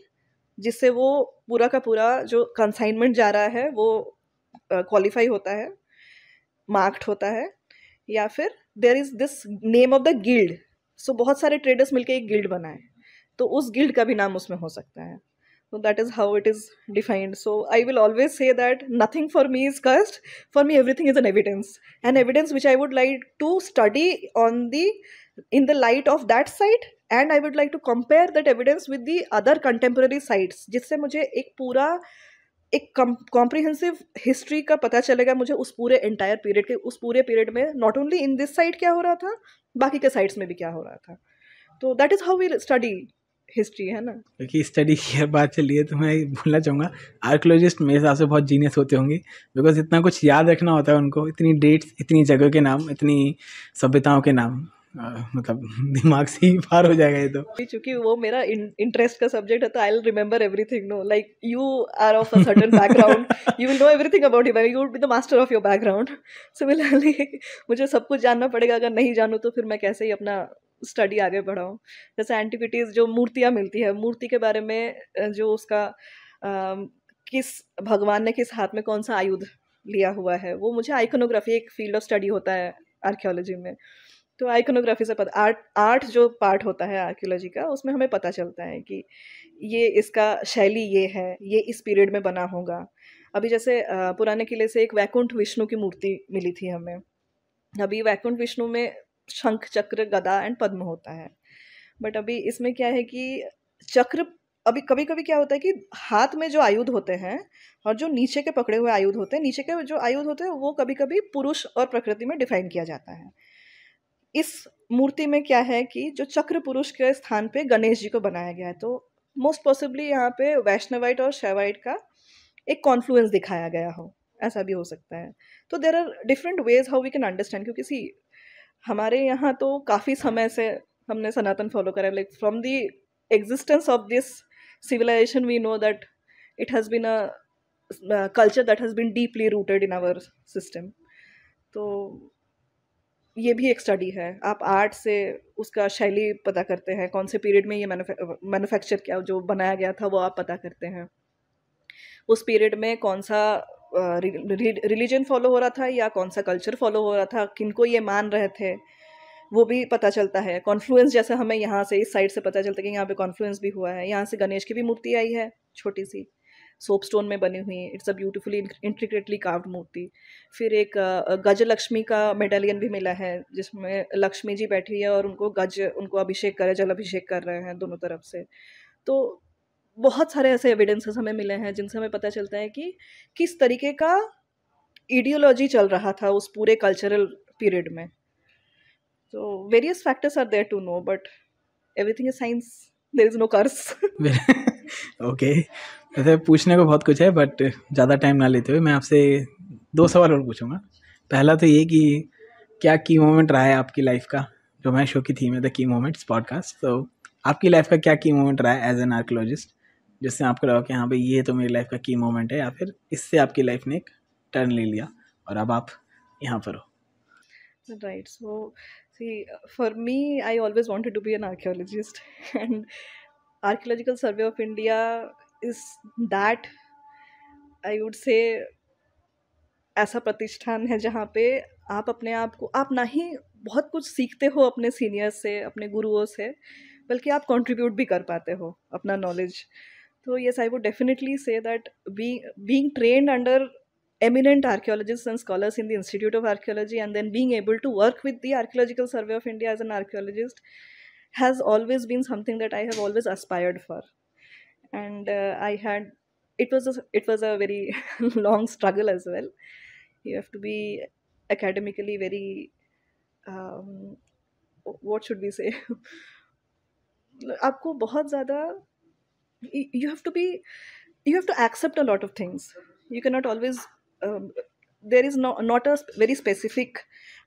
जिससे वो पूरा का पूरा जो कंसाइनमेंट जा रहा है वो क्वालिफाई होता है, मार्क्ड होता है, या फिर there is this name of the guild. So बहुत सारे ट्रेडर्स मिलके एक गिल्ड बनाए, तो उस गिल्ड का भी नाम उसमें हो सकता है। So that is how it is defined. So I will always say that nothing for me is cursed. For me, everything is an evidence which I would like to study in the light of that site, and I would like to compare that evidence with the other contemporary sites, जिससे मुझे एक कॉम्प्रिहेंसिव हिस्ट्री का पता चलेगा मुझे उस पूरे एंटायर पीरियड के, उस पूरे पीरियड में not only in this site क्या हो रहा था, बाकी के साइट्स में भी क्या हो रहा था। तो that is how we study history, है ना। क्योंकि स्टडी की बात चली है तो मैं बोलना चाहूँगा आर्कोलॉजिस्ट मेरे हिसाब से बहुत जीनियस होते होंगे, बिकॉज इतना कुछ याद रखना होता है उनको, इतनी डेट्स, इतनी जगह के नाम, इतनी सभ्यताओं के नाम, मतलब दिमाग से ही पार हो जाएगा ये तो। क्योंकि वो मेरा इंटरेस्ट का सब्जेक्ट है तो I will remember everything. No, like you are of a certain background, you will know everything about you, you will be the master of your background. Similarly मुझे सब कुछ जानना पड़ेगा, अगर नहीं जानूँ तो फिर मैं कैसे ही अपना स्टडी आगे बढ़ाऊँ। जैसे एंटिक्विटीज़ जो मूर्तियाँ मिलती है, मूर्ति के बारे में जो उसका किस भगवान ने किस हाथ में कौन सा आयुध लिया हुआ है, वो मुझे आइकोनोग्राफी, एक फील्ड ऑफ स्टडी होता है आर्कियोलॉजी में, तो आइकोनोग्राफी से पता, आर्ट जो पार्ट होता है आर्कियोलॉजी का, उसमें हमें पता चलता है कि ये इसका शैली ये है, ये इस पीरियड में बना होगा। अभी जैसे पुराने किले से एक वैकुंठ विष्णु की मूर्ति मिली थी हमें। अभी वैकुंठ विष्णु में शंख, चक्र, गदा एंड पद्म होता है, बट अभी इसमें क्या है कि चक्र, अभी कभी कभी क्या होता है कि हाथ में जो आयुध होते हैं और जो नीचे के पकड़े हुए आयुध होते हैं, नीचे के जो आयुध होते हैं वो कभी कभी पुरुष और प्रकृति में डिफाइन किया जाता है। इस मूर्ति में क्या है कि जो चक्र पुरुष के स्थान पे गणेश जी को बनाया गया है, तो मोस्ट पॉसिबली यहाँ पे वैष्णवाइट और शैवाइट का एक कॉन्फ्लुएंस दिखाया गया हो, ऐसा भी हो सकता है। तो there are different ways how we can understand, क्योंकि सी हमारे यहाँ तो काफ़ी समय से हमने सनातन फॉलो करा है, like from the existence of this civilization we know that it has been a culture that has been deeply rooted in our system. तो ये भी एक स्टडी है। आप आर्ट से उसका शैली पता करते हैं, कौन से पीरियड में ये मैन्युफैक्चर किया, जो बनाया गया था वो आप पता करते हैं, उस पीरियड में कौन सा रिलीजन फॉलो हो रहा था या कौन सा कल्चर फॉलो हो रहा था, किनको ये मान रहे थे, वो भी पता चलता है। कॉन्फ्लुएंस जैसे हमें यहाँ से इस साइड से पता चलता है कि यहाँ पे कॉन्फ्लुएंस भी हुआ है। यहाँ से गणेश की भी मूर्ति आई है, छोटी सी सोप स्टोन में बनी हुई, it's a beautifully intricately carved मूर्ति। फिर एक गजलक्ष्मी का मेडालियन भी मिला है, जिसमें लक्ष्मी जी बैठी है और उनको अभिषेक कर, जल अभिषेक कर रहे हैं दोनों तरफ से। तो बहुत सारे ऐसे एविडेंसेस हमें मिले हैं जिनसे हमें पता चलता है कि किस तरीके का इडियोलॉजी चल रहा था उस पूरे कल्चरल पीरियड में। So various factors are there to know, but everything is science. There is no curse. Okay, वैसे पूछने को बहुत कुछ है बट ज़्यादा टाइम ना लेते हुए मैं आपसे 2 सवाल और पूछूंगा। पहला तो ये कि क्या की मोमेंट रहा है आपकी लाइफ का, जो मैं शो की थीम है द की मोमेंट्स पॉडकास्ट, तो आपकी लाइफ का क्या की मोमेंट रहा है एज एन आर्कियोलॉजिस्ट, जिससे आपको लगा कि हाँ भाई ये तो मेरी लाइफ का की मोमेंट है, या फिर इससे आपकी लाइफ ने एक टर्न ले लिया और अब आप यहाँ पर हो। Right. So, see, for me, I always wanted to be an archaeologist, and Archaeological Survey of India is that, I would say, ऐसा प्रतिष्ठान है जहाँ पे आप अपने आप को, आप ना ही बहुत कुछ सीखते हो अपने सीनियर्स से, अपने गुरुओं से, बल्कि आप कंट्रीब्यूट भी कर पाते हो अपना नॉलेज। तो yes, I would definitely say that being trained under eminent archaeologists and scholars in the Institute of Archaeology, and then being able to work with the Archaeological Survey of India as an archaeologist, has always been something that I have always aspired for. and I had it was a very long struggle as well. You have to be academically very um, what should we say आपको बहुत ज़्यादा you have to be you have to accept a lot of things. You cannot always um, there is not a very specific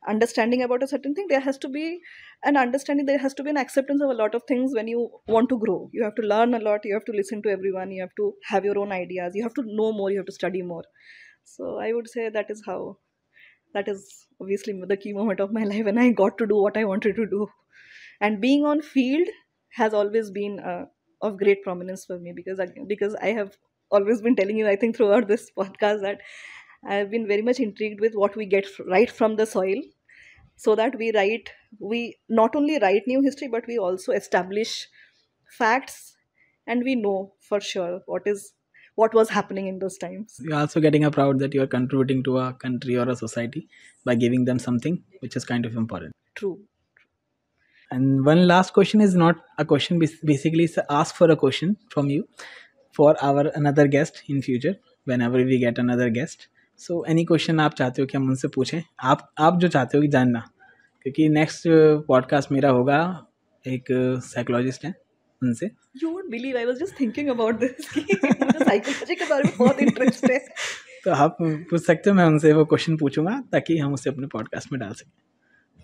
understanding about a certain thing. There has to be an understanding, there has to be an acceptance of a lot of things. When you want to grow, you have to learn a lot, you have to listen to everyone, you have to have your own ideas, you have to know more, you have to study more. So I would say that is obviously the key moment of my life when I got to do what I wanted to do. And being on field has always been of great prominence for me, because I have always been telling you, I think, throughout this podcast, that I have been very much intrigued with what we get right from the soil, so that we not only write new history, but we also establish facts, and we know for sure what was happening in those times. You're also getting a proud that you are contributing to a country or a society by giving them something which is kind of important. True. And one last question is not a question, basically it's a ask for a question from you for our another guest in future whenever we get another guest. So any question आप चाहते हो कि हम उनसे पूछें, आप जो चाहते हो कि जानना, क्योंकि नेक्स्ट पॉडकास्ट मेरा होगा एक साइकोलॉजिस्ट हैं उनसे. You won't believe, I was just thinking about this कि मुझे साइकोलॉजी के बारे में बहुत इंटरेस्ट है. तो आप पूछ सकते हो, मैं उनसे वो क्वेश्चन पूछूंगा ताकि हम उसे अपने पॉडकास्ट में डाल सकें,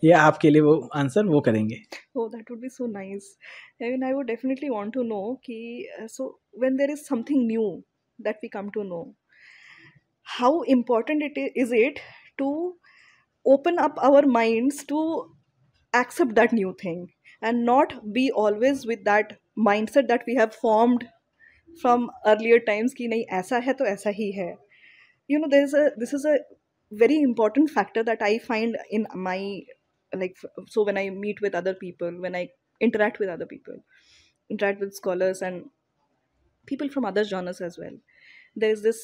या आपके लिए वो आंसर वो करेंगे. Oh, that would be so nice. I mean, I would definitely want to know कि so when there is something new that we come to know, how important is it to open up our minds to accept that new thing, and not be always with that mindset that we have formed from earlier times कि नहीं ऐसा है तो ऐसा ही है. You know, this is a very important factor that I find in my so when I meet with other people, when I interact with other people, interact with scholars and people from other genres as well, there is this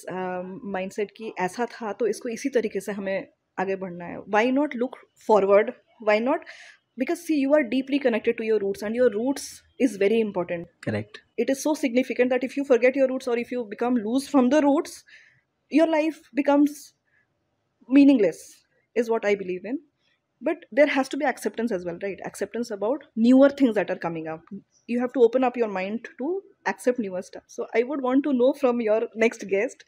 mindset कि ऐसा था तो इसको इसी तरीके से हमें आगे बढ़ना है. Why not look forward? Why not? Because see, you are deeply connected to your roots, and your roots is very important. Correct. It is so significant that if you forget your roots, or if you become loose from the roots, your life becomes meaningless, is what I believe in. But there has to be acceptance as well, right? Acceptance about newer things that are coming up. You have to open up your mind to accept newer stuff. So I would want to know from your next guest,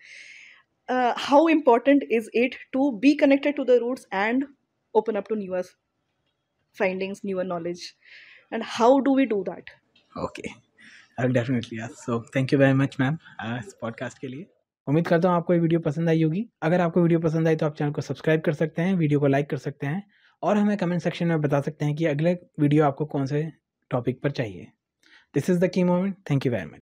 how important is it to be connected to the roots and open up to newer findings, newer knowledge, and how do we do that? Okay, I'll definitely ask. So thank you very much, ma'am, इस पॉडकास्ट के लिए. उम्मीद करता हूँ आपको ये वीडियो पसंद आई होगी. अगर आपको वीडियो पसंद आई तो आप चैनल को सब्सक्राइब कर सकते हैं, वीडियो को लाइक कर सकते हैं, और हमें कमेंट सेक्शन में बता सकते हैं कि अगले वीडियो आपको कौन से टॉपिक पर चाहिए. This is the key moment. Thank you very much.